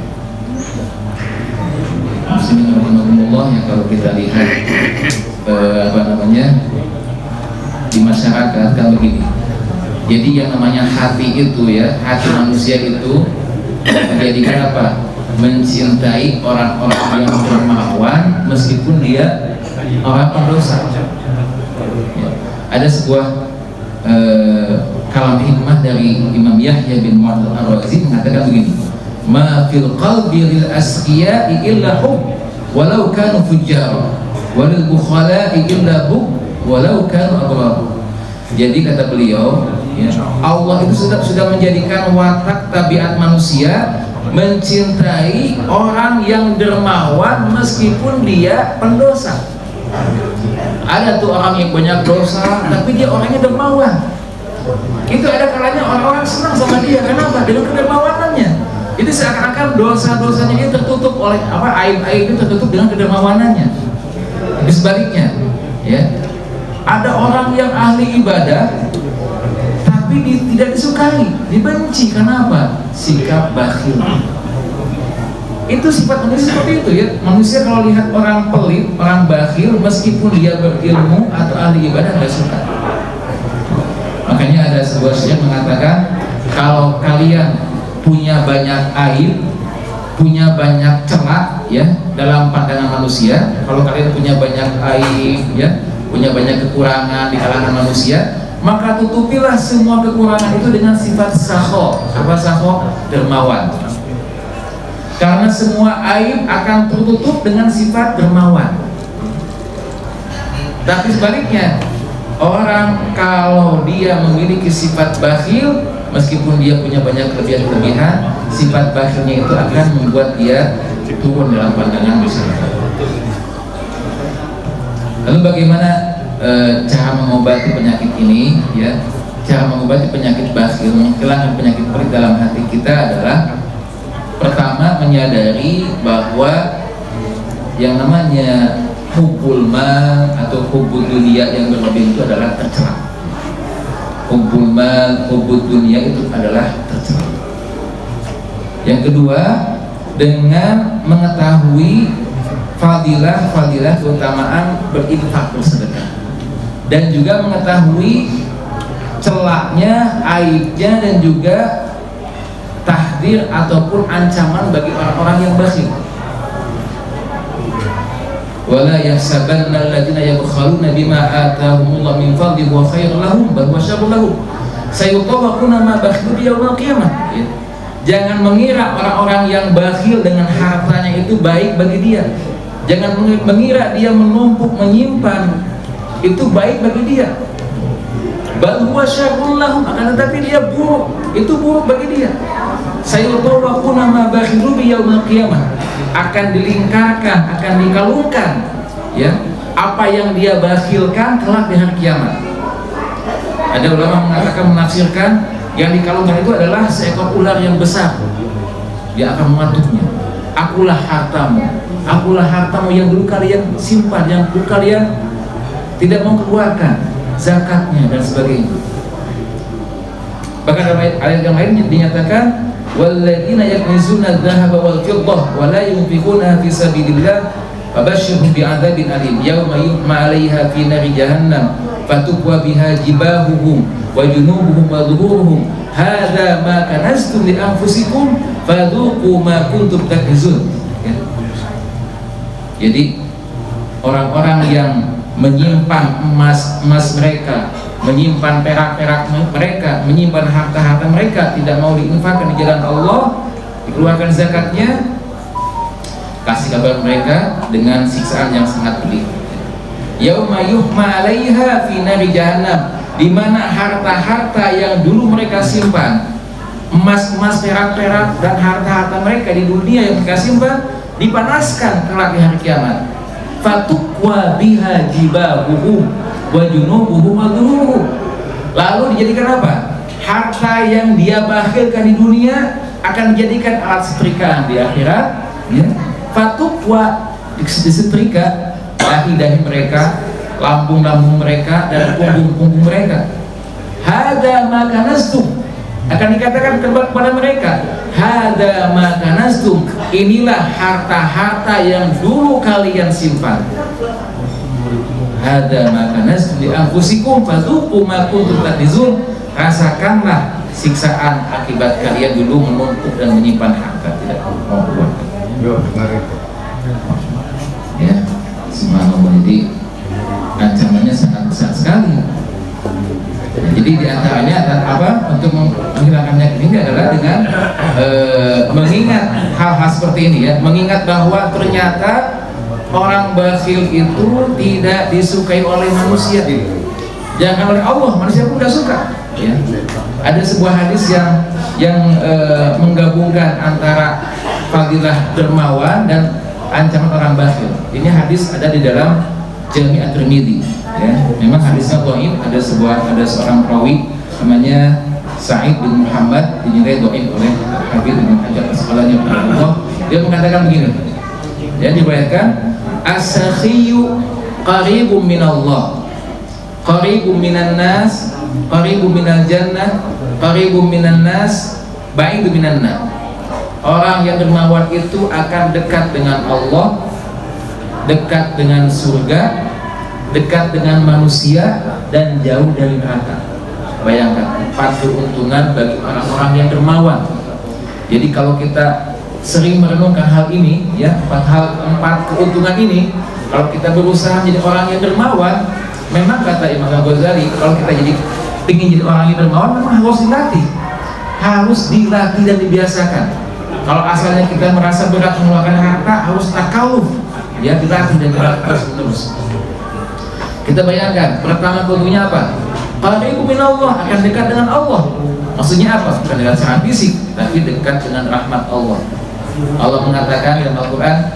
subhanallah ya, kalau kita lihat di masyarakat kan begini. Jadi yang namanya hati itu ya, hati manusia itu menjadikan apa? Mencintai orang-orang yang dermawan meskipun dia orang pendosa. Ya. Ada sebuah kalam hikmah dari Imam Yahya bin Mu'adh al-Razi mengatakan begini: ma fil qalbi lil asqiya'i illa hub walau kanu fujjar walil bukhala'i illa hub walau kanu abrar. Jadi kata beliau ya, Allah itu sudah menjadikan watak tabiat manusia mencintai orang yang dermawan meskipun dia pendosa. Ada tuh orang yang banyak dosa tapi dia orangnya dermawan. Itu ada kalanya orang-orang senang sama dia. Kenapa? Dengan kedermawanannya. Itu seakan-akan dosa-dosanya dia tertutup oleh aib-aib itu tertutup dengan kedermawanannya. Di sebaliknya, ya. Ada orang yang ahli ibadah tapi tidak disukai, dibenci. Kenapa? Sikap bakhil. Itu sifat manusia seperti itu ya. Manusia kalau lihat orang pelit, orang bakhil, meskipun dia berilmu atau ahli ibadah tidak suka. Makanya ada sebuah syair mengatakan, kalau kalian punya banyak aib, punya banyak celah ya dalam pandangan manusia, kalau kalian punya banyak aib ya, punya banyak kekurangan di kalangan manusia, maka tutupilah semua kekurangan itu dengan sifat sakho. Apa sakho? Dermawan. Karena semua aib akan tertutup dengan sifat dermawan. Tapi sebaliknya, orang kalau dia memiliki sifat bakhil, meskipun dia punya banyak kelebihan-kelebihan, sifat bakhilnya itu akan membuat dia turun dalam pandangan masyarakat. Lalu bagaimana cara mengobati penyakit ini? Ya, cara mengobati penyakit bakhil, menghilangkan penyakit pelit dalam hati kita adalah pertama menyadari bahwa yang namanya hubbul mal atau hubbud dunia yang berlebih itu adalah tercela. Hubbul mal, hubbud dunia itu adalah tercela. Yang kedua, dengan mengetahui fadilah keutamaan berinfak, bersedekah, dan juga mengetahui celaknya, aibnya, dan juga tahdir ataupun ancaman bagi orang-orang yang bakhil. Wala yahsabanna alladziina yabkhaluna bima aataahumullahu min fadlihi wa khairun lahum bal huwa syarrun lahum sayutawaquna ma bakhilu yaumil qiyamah. Jangan mengira orang-orang yang bakhil dengan hartanya itu baik bagi dia. Jangan mengira dia menumpuk menyimpan itu baik bagi dia. Bal huwa syarrun lahum, akan tetapi dia buruk, itu buruk bagi dia. Sayutawaquna ma bakhilu yaumil qiyamah, akan dilingkarkan, akan dikalungkan ya apa yang dia bakhilkan kelak di hari kiamat. Ada ulama mengatakan, menafsirkan yang dikalungkan itu adalah seekor ular yang besar. Dia akan mengatuknya. Akulah hartamu yang dulu kalian simpan, yang dulu kalian tidak mau keluarkan zakatnya dan sebagainya. Bahkan dalam ayat yang lain dinyatakan, walladzina yaknizuna adh-dhahaba wal fiddah wa la yunfiquna fi sabilillah fabashshirhum bi'adzabin alim yawma yuhma 'alaiha fi nari jahannam fatukwa biha jibahuhum wa junubuhum wa dhuhuruhum hadza ma kanaztum li anfusikum fadhuqu ma kuntum taknizun. Jadi orang-orang yang menyimpan emas mereka, menyimpan perak-perak mereka, menyimpan harta-harta mereka, tidak mau diinfakkan di jalan Allah, dikeluarkan zakatnya, kasih kabar mereka dengan siksaan yang sangat pedih. Yauma yuhma 'alaiha fi nari jahannam, di mana harta-harta yang dulu mereka simpan, emas-emas, perak-perak dan harta-harta mereka di dunia yang mereka simpan, dipanaskan kelak di hari kiamat. Fatukwa biha jibahuhum wa junubuhum wa dhuhuruhum. Lalu dijadikan apa? Harta yang dia bakhilkan di dunia akan dijadikan alat setrikaan di akhirat ya. Fatukwa, disetrika dahi-dahi mereka, lambung-lambung mereka, dan punggung-punggung mereka. Hadza ma kanastum, Akan dikatakan kepada mereka, hada ma kanastum, inilah harta-harta yang dulu kalian simpan. Hada ma kanastum li anfusikum fadzuqu ma kuntum taknizun, rasakanlah siksaan akibat kalian dulu menumpuk dan menyimpan harta tidak mau keluar. Ya, subhanallah. Jadi ancamannya sangat besar sekali. Jadi diantaranya apa untuk menghilangkan penyakit ini adalah dengan mengingat hal-hal seperti ini, ya, mengingat bahwa ternyata orang bakhil itu tidak disukai oleh manusia, jangan oleh Allah, manusia pun tidak suka. Ya. Ada sebuah hadis yang menggabungkan antara fadilah dermawan dan ancaman orang bakhil. Ini hadis ada di dalam Jami' At-Tirmidzi. Ya, memang hadisnya dhaif, ada seorang perawi namanya Sa'id bin Muhammad, dinilai dhaif oleh Habib bin Hajar Asqalani rahimahullah. Dia mengatakan begini. Ya, diriwayatkan as-sakhiyyu qaribun minallah, qaribun minan nas, qaribun minal jannah, qaribun minan nas, ba'idun minan nar. Orang yang dermawan itu akan dekat dengan Allah, dekat dengan surga, dekat dengan manusia, dan jauh dari neraka. Bayangkan 4 keuntungan bagi orang-orang yang dermawan. Jadi kalau kita sering merenungkan hal ini, ya, 4 keuntungan ini, kalau kita berusaha menjadi orang yang dermawan, memang kata Imam Ghazali, kalau kita ingin jadi orang yang dermawan, memang harus dilatih dan dibiasakan. Kalau asalnya kita merasa berat mengeluarkan harta, harus takalluf, ya, dilatih dan dilatih terus-menerus. Kita bayangkan, pertama keuntungannya apa? Qaribun minallah, akan dekat dengan Allah. Maksudnya apa? Bukan dengan secara fisik, tapi dekat dengan rahmat Allah. Allah mengatakan dalam Al-Quran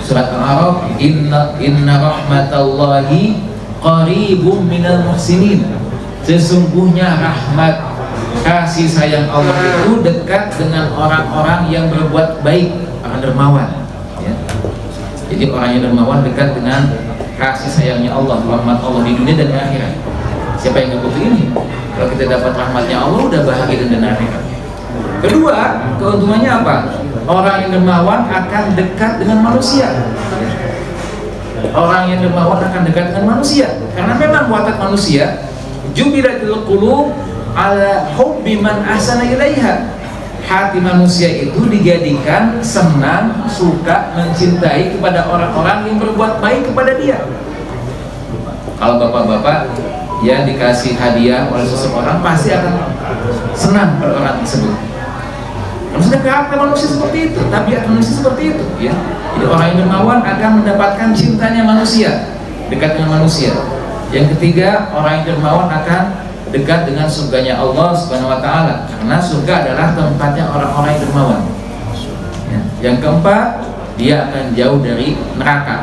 surat Al-A'raf, inna rahmatallahi qaribun minal muhsinin. Sesungguhnya rahmat kasih sayang Allah itu dekat dengan orang-orang yang berbuat baik, orang dermawan. Ya. Jadi orang yang dermawan dekat dengan kasih sayangnya Allah, rahmat Allah di dunia dan di akhirat. Siapa yang nggak butuh ini? Kalau kita dapat rahmatnya Allah, udah bahagia di dunia dan akhirat. Kedua, keuntungannya apa? Orang yang dermawan akan dekat dengan manusia. Orang yang dermawan akan dekat dengan manusia, karena memang watak manusia jubilatil qulub ala hubbi man ahsana ilaiha. Hati manusia itu dijadikan senang, suka, mencintai kepada orang-orang yang berbuat baik kepada dia. Kalau bapak-bapak ya dikasih hadiah oleh seseorang, pasti akan senang pada orang tersebut. Maksudnya karakter manusia seperti itu, tabiat manusia seperti itu, ya. Jadi orang yang dermawan akan mendapatkan cintanya manusia, dekat dengan manusia. Yang ketiga, orang yang dermawan akan dekat dengan surganya Allah Subhanahu wa taala, karena surga adalah tempatnya orang-orang yang dermawan. Ya. Yang keempat, dia akan jauh dari neraka.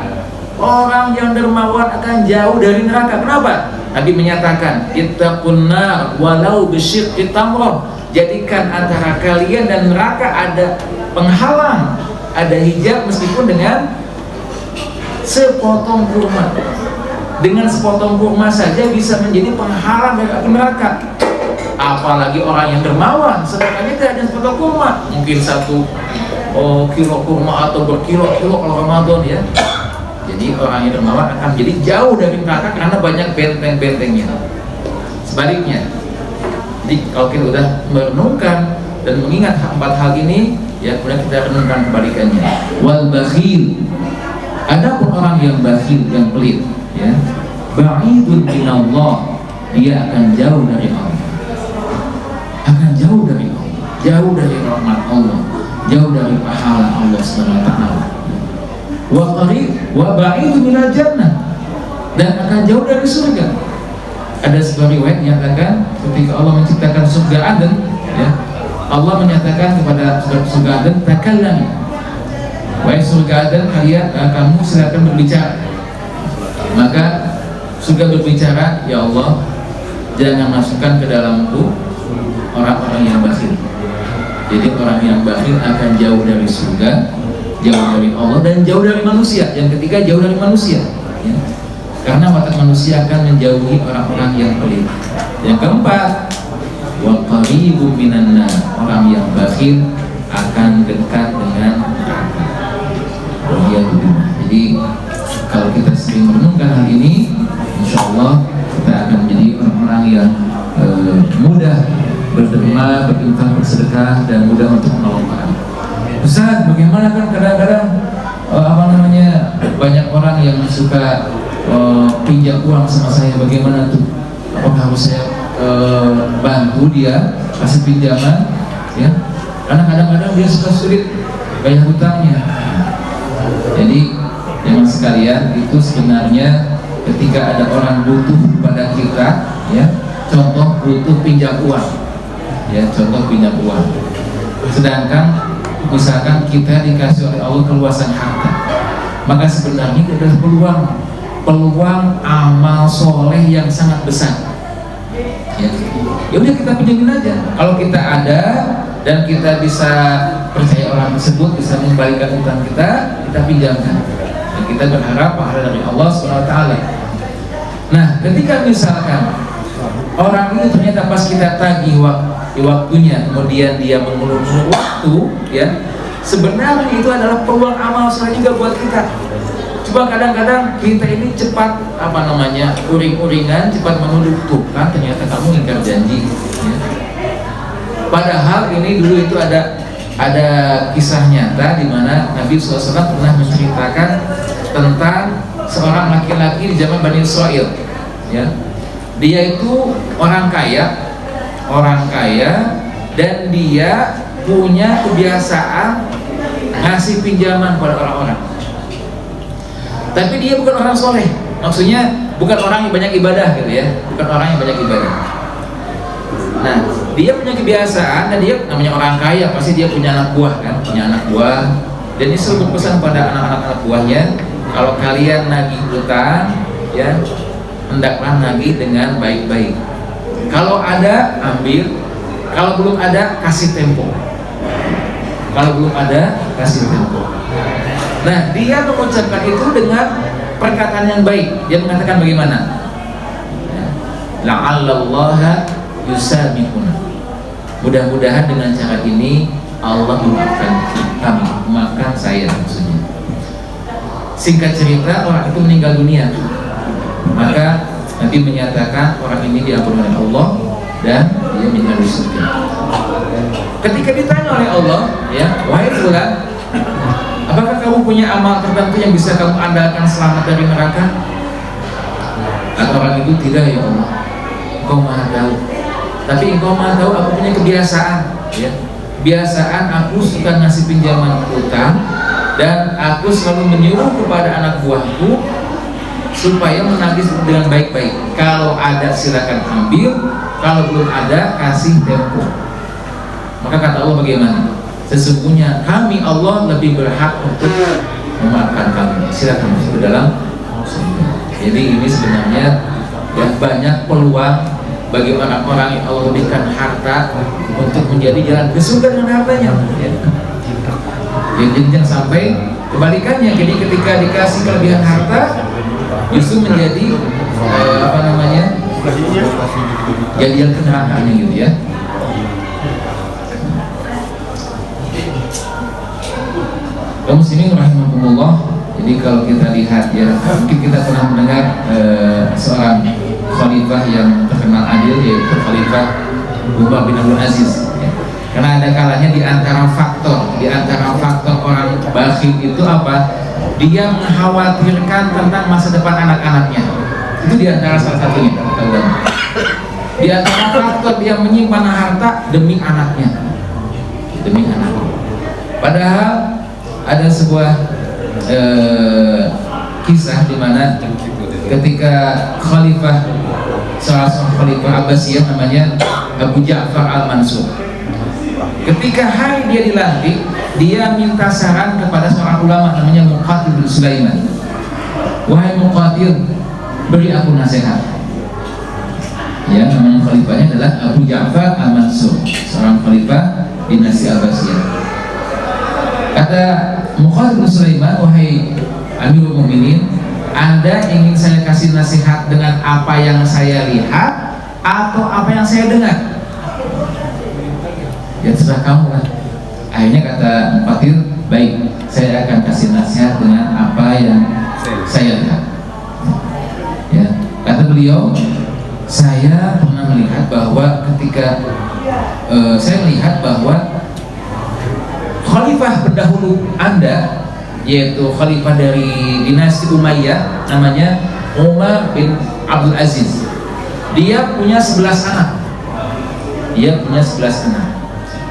Orang yang dermawan akan jauh dari neraka. Kenapa? Nabi menyatakan, ittaqun nar walau bisyiqqi tamrah. Jadikan antara kalian dan neraka ada penghalang, ada hijab, meskipun dengan sepotong kurma. Dengan sepotong kurma saja bisa menjadi penghalang dari api neraka. Apalagi orang yang dermawan, sedangkan tidak ada sepotong kurma, mungkin 1 kilo kurma atau berkilo-kilo kalau Ramadan, ya. Jadi orang yang dermawan akan menjadi jauh dari neraka karena banyak benteng-bentengnya. Sebaliknya, jadi kalau kita sudah merenungkan dan mengingat 4 hal ini, ya, kemudian kita renungkan kebalikannya. Wal bakhil, adapun orang yang bakhil, yang pelit, ya, ba'idun minallah, dia akan jauh dari Allah, akan jauh dari Allah, jauh dari rahmat Allah, jauh dari pahala Allah Subhanahu wa taala. Wa qarib wa ba'idun minal jannah, dan akan jauh dari surga. Ada sebuah riwayat menyatakan ketika Allah menciptakan surga Aden, ya, Allah menyatakan kepada surga Aden, takallami, wahai surga Aden, kamu silakan berbicara. Maka surga berbicara, ya Allah, jangan masukkan ke dalamku orang-orang yang bakhil. Jadi orang yang bakhil akan jauh dari surga, jauh dari Allah, dan jauh dari manusia. Yang ketiga, jauh dari manusia, ya. Karena watak manusia akan menjauhi orang-orang yang pelit. Yang keempat, wa qaribun minan nar, orang yang bakhil akan dekat dengan neraka. Jadi kalau kita sering merenungkan hal ini, insya Allah kita akan menjadi orang-orang yang mudah berderma, berinfak, bersedekah, dan mudah untuk menolong orang. Ustaz, bagaimana kan kadang-kadang banyak orang yang suka pinjam uang sama saya, bagaimana tuh? Apakah harus saya bantu dia kasih pinjaman? Ya, karena kadang-kadang dia suka sulit bayar hutangnya. Jadi teman sekalian, itu sebenarnya ketika ada orang butuh pada kita, ya, contoh butuh pinjam uang, ya, contoh pinjam uang. Sedangkan misalkan kita dikasih oleh Allah keluasan harta, maka sebenarnya ada peluang amal soleh yang sangat besar. Ya udah kita pinjamin aja. Kalau kita ada dan kita bisa percaya orang tersebut bisa mengembalikan utang kita pinjamkan. Dan kita berharap pahala dari Allah SWT. Nah, ketika misalkan orang itu ternyata pas kita tagih di waktunya, kemudian dia mengulur-ulur waktu, ya, sebenarnya itu adalah peluang amal soleh juga buat kita. Coba kadang-kadang kita ini cepat uring-uringan, cepat menuduh Tuhan, ternyata kamu ingkar janji, ya. Padahal ini dulu itu ada kisah nyata di mana Nabi SAW pernah menceritakan tentang seorang laki-laki di zaman Bani Israil, ya. Dia itu orang kaya dan dia punya kebiasaan ngasih pinjaman pada orang-orang. Tapi dia bukan orang soleh, maksudnya bukan orang yang banyak ibadah gitu ya, bukan orang yang banyak ibadah. Nah, dia punya kebiasaan, dan dia namanya orang kaya pasti dia punya anak buah kan, dan dia selalu berpesan pada anak buahnya, kalau kalian nagih hutang, ya, hendaklah nagih dengan baik-baik. Kalau ada ambil, kalau belum ada kasih tempo. Nah, dia mengucapkan itu dengan perkataan yang baik. Dia mengatakan bagaimana? La'allallaha yusamihuna. Mudah-mudahan dengan cara ini Allah memaafkan kami, memaafkan saya maksudnya. Singkat cerita, orang itu meninggal dunia. Maka Nabi menyatakan orang ini diampuni oleh Allah dan dia meninggal di surga. Ketika ditanya oleh Allah, ya, wahai fulan, apakah kamu punya amal tertentu yang bisa kamu andalkan selamat dari neraka? Kata orang itu, tidak ya Allah, Engkau maha tahu. Tapi Engkau maha tahu aku punya kebiasaan, ya. Kebiasaan aku suka ngasih pinjaman utang, dan aku selalu menyuruh kepada anak buahku supaya menagih dengan baik-baik. Kalau ada silakan ambil, kalau belum ada kasih tempo. Maka kata Allah bagaimana? Sesungguhnya kami Allah lebih berhak untuk memaafkan kami. Silakan masuk ke dalam surga. Jadi ini sebenarnya ya, banyak peluang bagi orang-orang yang Allah berikan harta untuk menjadi jalan ke surga dengan hartanya. Ya. Jadi jangan sampai kebalikannya. Jadi ketika dikasih kelebihan harta, justru menjadi jadian kenerakaannya gitu ya. Kaum muslimin rahimakumullah. Jadi kalau kita lihat ya, mungkin kita pernah mendengar seorang khalifah yang terkenal adil, yaitu Khalifah Umar bin Abdul Aziz, ya. Karena ada kalanya di antara faktor orang bakhil itu apa? Dia mengkhawatirkan tentang masa depan anak-anaknya. Itu di antara salah satunya. Di antara faktor dia menyimpan harta demi anaknya. Padahal ada sebuah kisah di mana ketika salah seorang khalifah Abbasiyah namanya Abu Ja'far Al-Mansur, ketika hari dia dilantik, dia minta saran kepada seorang ulama namanya Muqatil bin Sulaiman. Wahai Muqatil, beri aku nasihat. Ya, namanya khalifahnya adalah Abu Ja'far Al-Mansur, seorang khalifah dinasti Abbasiyah. Kata Muqatil bin Sulaiman, wahai Amirul Mukminin, Anda ingin saya kasih nasihat dengan apa yang saya lihat atau apa yang saya dengar? Ya terserah kamu lah. Akhirnya kata Mufatir, baik, saya akan kasih nasihat dengan apa yang saya lihat. Ya, kata beliau, saya pernah melihat bahwa ketika saya melihat bahwa khalifah pendahulu Anda, yaitu khalifah dari dinasti Umayyah, namanya Umar bin Abdul Aziz. Dia punya 11 anak.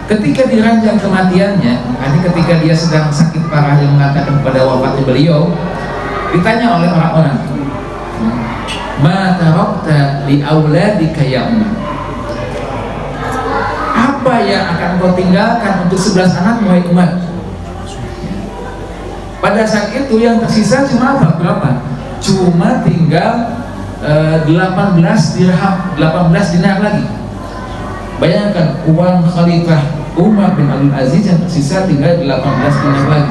Ketika diranjang kematiannya, artinya ketika dia sedang sakit parah yang mengatakan kepada wafatnya beliau, ditanya oleh orang-orang, ma tarakta li auladika ya Umar, apa yang akan kau tinggalkan untuk 11 anak wahai Umar? Pada saat itu yang tersisa cuma apa? Berapa? Cuma tinggal 18 dirham, 18 dinar lagi. Bayangkan uang Khalifah Umar bin Abdul Aziz yang tersisa tinggal 18 dinar lagi.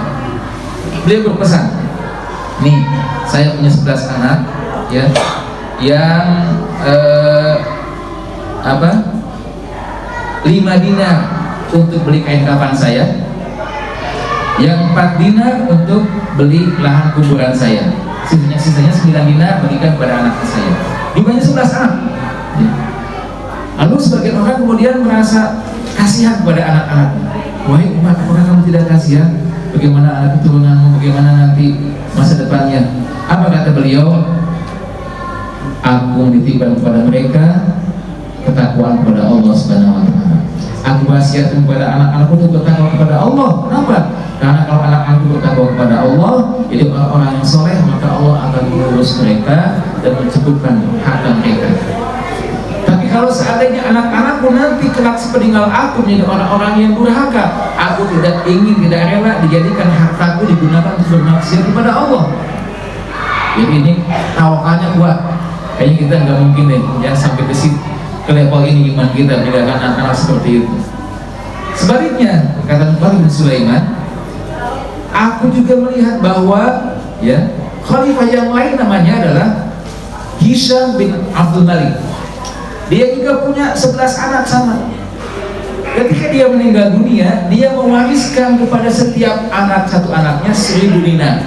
Beliau berpesan, nih saya punya 11 anak ya, yang 5 dinar untuk beli kain kafan saya, yang 4 dinar untuk beli lahan kuburan saya, sisanya 9 dinar berikan kepada anak saya. Jumlahnya 11 anak ya. Lalu sebagian orang kemudian merasa kasihan kepada anak-anak. Wahai Umar, apakah kamu tidak kasihan? Bagaimana anak keturunanmu, bagaimana nanti masa depannya? Apa kata beliau? Aku menitipkan kepada mereka ketakwaan kepada Allah Subhanahu wa taala. Aku wasiatkan kepada anak-anakku untuk bertakwa kepada Allah. Kenapa? Karena kalau anak-anakku bertakwa kepada Allah, jadi orang-orang yang soleh, maka Allah akan mengurus mereka dan mencukupkan harta mereka. Tapi kalau seandainya anak-anakku nanti kelak sepeninggal aku menjadi orang-orang yang durhaka, aku tidak ingin, tidak rela dijadikan hartaku digunakan untuk bermaksiat kepada Allah. Jadi ini tawakalnya kuat. Kayaknya kita nggak mungkin deh ya sampai ke level ini iman kita meninggalkan anak-anak seperti itu. Sebaliknya, kata Muhammad bin Sulaiman, aku juga melihat bahwa ya khalifah yang lain namanya adalah Hisham bin Abdul Malik. Dia juga punya 11 anak sama. Ketika dia meninggal dunia, dia mewariskan kepada setiap anak, satu anaknya 1000 dinar.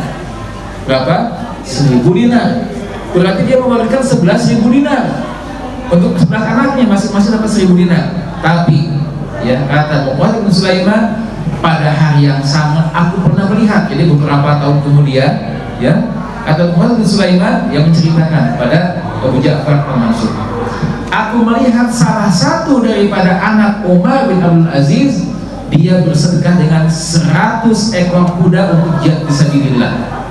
Berapa? 1000 dinar. Berarti dia mewariskan 11.000 dinar. Untuk 11 anaknya masing-masing dapat 1000 dinar. Tapi ya kata Muhammad bin Sulaiman, pada hari yang sama aku pernah melihat, jadi beberapa tahun kemudian ya, kata Muhammad bin Sulaiman yang menceritakan pada Abu Ja'far al-Mansur, aku melihat salah satu daripada anak Umar bin Abdul Aziz, dia bersedekah dengan 100 ekor kuda untuk jihad fisabilillah.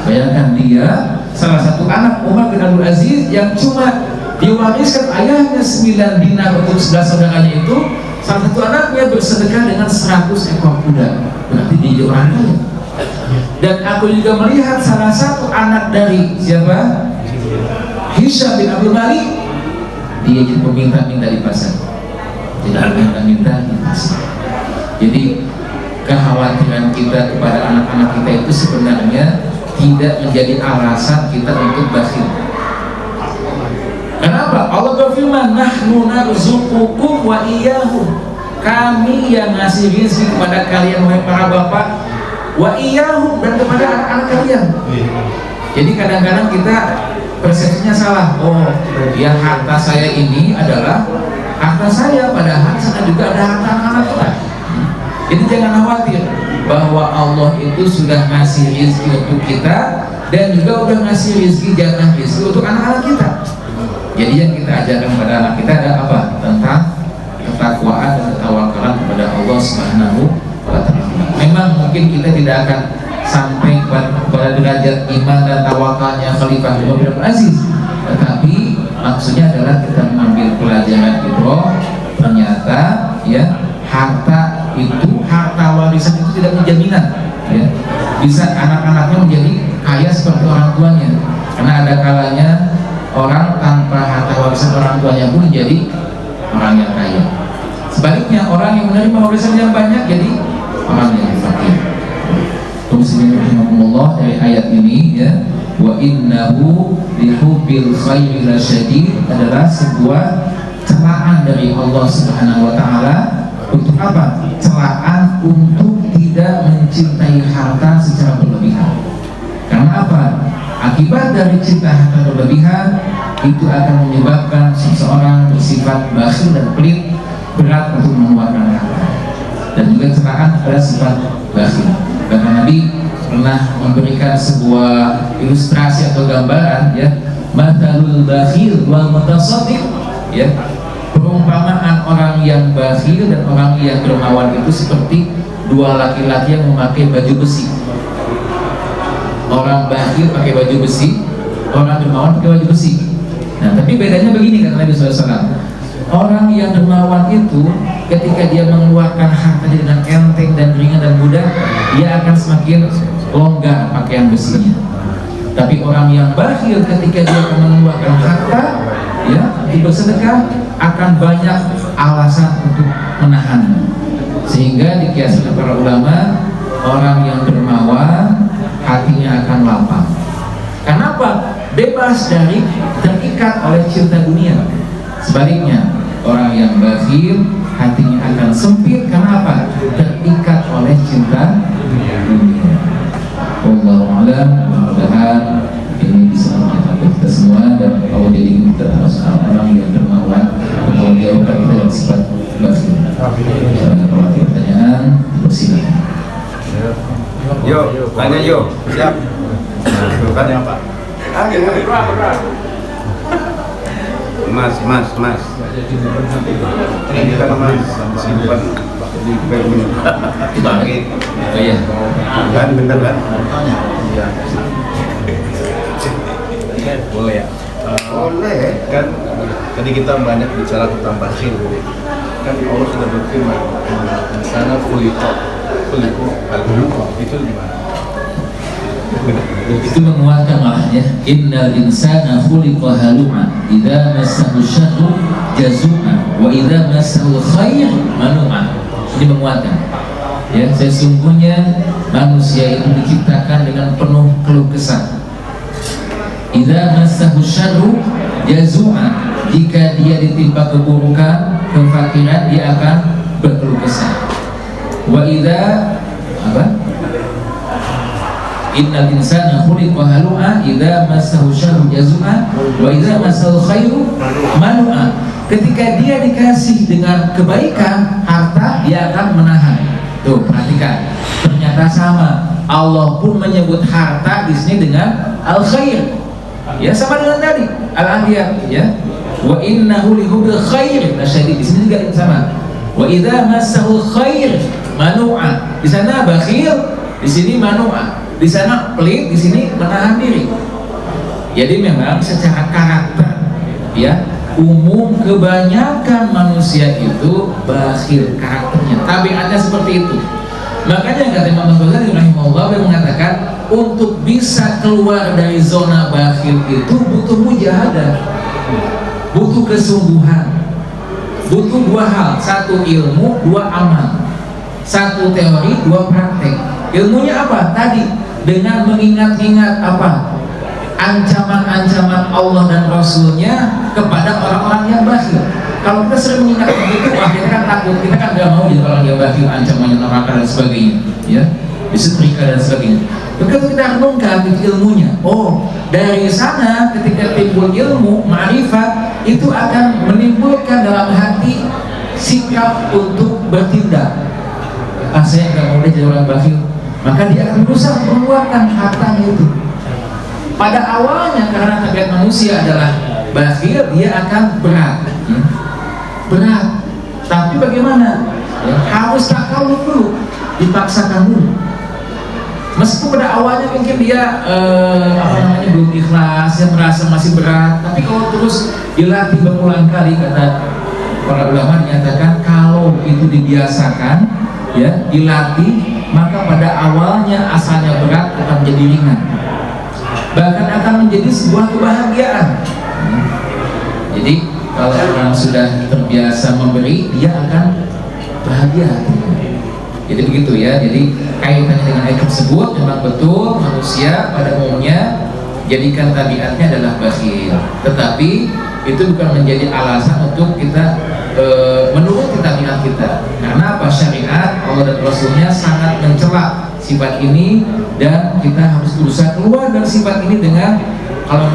Bayangkan dia, salah satu anak Umar bin Abdul Aziz yang cuma diwariskan ayahnya 9 dinar untuk 11 saudaranya itu, salah satu anaknya bersedekah dengan 100 ekor kuda. Berarti dia orang kaya. Dan aku juga melihat salah satu anak dari siapa? Hisham bin Abdul Malik, dia jadi peminta-minta di pasar. Jadi minta-minta di pasar. Jadi kekhawatiran kita kepada anak-anak kita itu sebenarnya tidak menjadi alasan kita untuk bakhil. Kenapa? Allah berfirman, nahnu narzuqukum wa iyyahum. Kami yang ngasih rezeki kepada kalian wahai para bapak, wa iyyahum, dan kepada anak-anak kalian. Jadi kadang-kadang kita persepsinya salah. Oh, ya harta saya ini adalah harta saya, padahal sana juga ada harta anak-anak kita. Jadi jangan khawatir bahwa Allah itu sudah ngasih rezeki untuk kita dan juga udah ngasih rezeki, jatah rezeki untuk anak-anak kita. Jadi yang kita ajarkan kepada anak kita ada apa? Tentang ketakwaan dan ketawakalan kepada Allah Subhanahu wa taala. Memang mungkin kita tidak akan sampai pada derajat iman dan tawakalnya Khalifah Umar bin Abdul Aziz, tetapi maksudnya adalah kita mengambil pelajaran itu. Ternyata ya harta itu, harta warisan itu tidak menjaminan ya. Bisa anak-anaknya menjadi kaya seperti orang tuanya, karena ada kalanya orang tanpa harta warisan orang tuanya pun jadi orang yang kaya. Sebaliknya orang yang menerima warisan yang banyak jadi orang yang fakir. Muslimin rahimakumullah, dari ayat ini ya, wa innahu lihubbil khairi lasyadid adalah sebuah celaan dari Allah Subhanahu wa taala untuk apa? Celaan untuk tidak mencintai harta secara berlebihan. Karena apa? Akibat dari cinta harta berlebihan itu akan menyebabkan seseorang bersifat bakhil dan pelit, berat untuk mengeluarkan harta. Dan juga celaan adalah sifat bakhil. Bahkan Nabi pernah memberikan sebuah ilustrasi atau gambaran, ya, matalul bakhil wal mutasaddiq, ya, perumpamaan orang yang bakhil dan orang yang dermawan itu seperti dua laki-laki yang memakai baju besi. Orang bakhil pakai baju besi, orang dermawan pakai baju besi. Nah, tapi bedanya begini kata Nabi SAW. Orang yang dermawan itu ketika dia mengeluarkan hartanya dengan enteng dan ringan dan mudah, dia akan semakin longgar pakaian besinya. Tapi orang yang bakhil ketika dia akan mengeluarkan harta, ya, bersedekah, akan banyak alasan untuk menahannya. Sehingga dikiaskan para ulama, orang yang dermawan hatinya akan lapang. Kenapa? Bebas dari terikat oleh cinta dunia. Sebaliknya, orang yang bakhil hatinya akan sempit. Kenapa? Terikat oleh cinta dunia. Wallahu a'lam. Mudah-mudahan ini bisa menyenangkan kita semua dan Allah jadikan kita termasuk orang yang dermawan, Allah jauhkan kita dari sifat bakhil. Kalau ada pertanyaan, silakan. Yo, tanya yo, siap. Tanya Pak. Mas. Ini kan Mas simpan di permen. Dibagi. Oh iya. Kan bener kan? Boleh ya? Boleh. Kan tadi kita banyak bicara tentang bakhil. Kan Allah sudah berfirman, di sana khuliqa itu gimana? Itu menguatkan malahnya. Innal insana khuliqa halu'a, idza massahu syarru jazu'a, wa idza massahu khair manu'a. Ini menguatkan. Ya, sesungguhnya manusia itu diciptakan dengan penuh keluh kesah. Idza massahu syarru jazu'a, jika dia ditimpa keburukan, kefakiran, dia akan berkeluh kesah. Wa idza apa? Innal insana khuliqa halu'a, idza massahu syarru jazu'a, wa idza massahu khairu manu'a. Ketika dia dikasih dengan kebaikan, harta, dia akan menahan. Tuh, perhatikan. Ternyata sama. Allah pun menyebut harta di sini dengan al-khair. Ya, sama dengan tadi al-anbiya, ya. Wa innahu lihubbil khair lasyadid. Di sini juga sama. Wa idza massahu khair manu'a. Di sana bakhil, di sini manu'a. Di sana pelit, di sini menahan diri. Jadi memang secara karakter, ya, umum kebanyakan manusia itu bakhil karakternya, tabiatnya seperti itu. Makanya kata Imam Ghazali rahimahullah, yang mengatakan untuk bisa keluar dari zona bakhil itu butuh mujahadah, butuh kesungguhan, butuh dua hal: satu ilmu, dua amal, satu teori, dua praktek. Ilmunya apa? Tadi dengan mengingat-ingat apa? Ancaman-ancaman Allah dan Rasulnya kepada orang-orang yang bakhil. Kalau kita sering mengingat begitu, kita kan takut, kita kan gak mau jadi orang yang bakhil, ancamannya neraka dan sebagainya, ya, disetrika dan sebagainya. Begitu kita renungkan ilmunya, oh, dari sana ketika timbul ilmu, ma'rifat, itu akan menimbulkan dalam hati sikap untuk bertindak. Saya gak mau jadi orang bakhil, maka dia akan berusaha mengeluarkan hartanya itu. Pada awalnya karena tabiat manusia adalah bakhil, dia akan berat, berat. Tapi bagaimana? Ya, harus takalluf dulu, dipaksakan dulu. Meskipun pada awalnya mungkin dia belum ikhlas, dia merasa masih berat. Tapi kalau terus dilatih berulang kali, kata para ulama menyatakan kalau itu dibiasakan, ya, dilatih, maka pada awalnya asalnya berat akan menjadi ringan, bahkan akan menjadi sebuah kebahagiaan. Jadi kalau orang sudah terbiasa memberi, dia akan bahagia. Jadi begitu ya. Jadi kaitannya dengan ayat tersebut memang betul manusia pada umumnya jadikan tabiatnya adalah bakhil, tetapi itu bukan menjadi alasan untuk kita menuruti tabiat kita. Karena apa? syariat Allah dan Rasulnya sangat mencela sifat ini, dan kita harus berusaha keluar dari sifat ini dengan kalau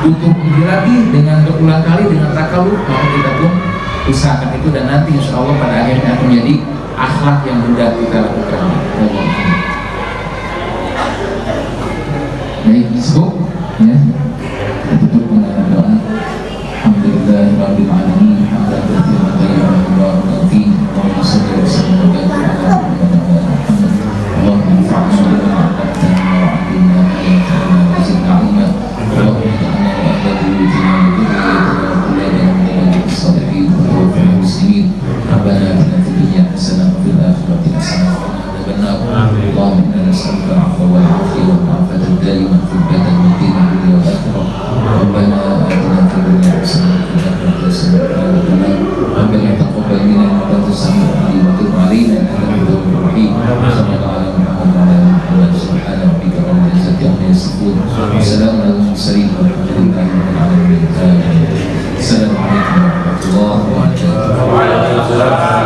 butuh dilatih dengan berulang kali dengan takaluf, maka kita pun usahakan itu, dan nanti insya Allah pada akhirnya akan menjadi akhlak yang mudah kita lakukan. Baik, cukup ya. Kita tutup dengan doa. Alhamdulillahirabbil alamin, hamdan katsiran thayyiban mubarakan fihi, wa sallallahu wa sallam ala Muhammad. Allahumma anfa'na bima 'allamtana wa 'allimna ma yanfa'una wa zidna 'ilma. Allahumma ij'alna wa ahla buyutina wa dhurriyyatina wa qurrata a'yunin lis-salihin wa tawaffana muslimin. Rabbana atina fid dunya hasanah wa fil akhirati hasanah wa qina adzabannar. Allahumma inna nas'aluka al-'afwa wal 'afiyata wal 'afata ad-daimah fid badani wad dini wal akhirah. Rabbana atina fid dunya hasanah wa fil akhirati hasanah wa qina adzabannar. Rabbana taqabbal minna innaka antas samiul 'alim wa tub 'alaina innaka antal tawwabur rahim. Sallallahu alaihi wa sallam. Subhana rabbika rabbil izzati amma yasifun. Wassalamu ala al-mursalin walhamdulillahi rabbil alamin. Assalamualaikum warahmatullahi wabarakatuh.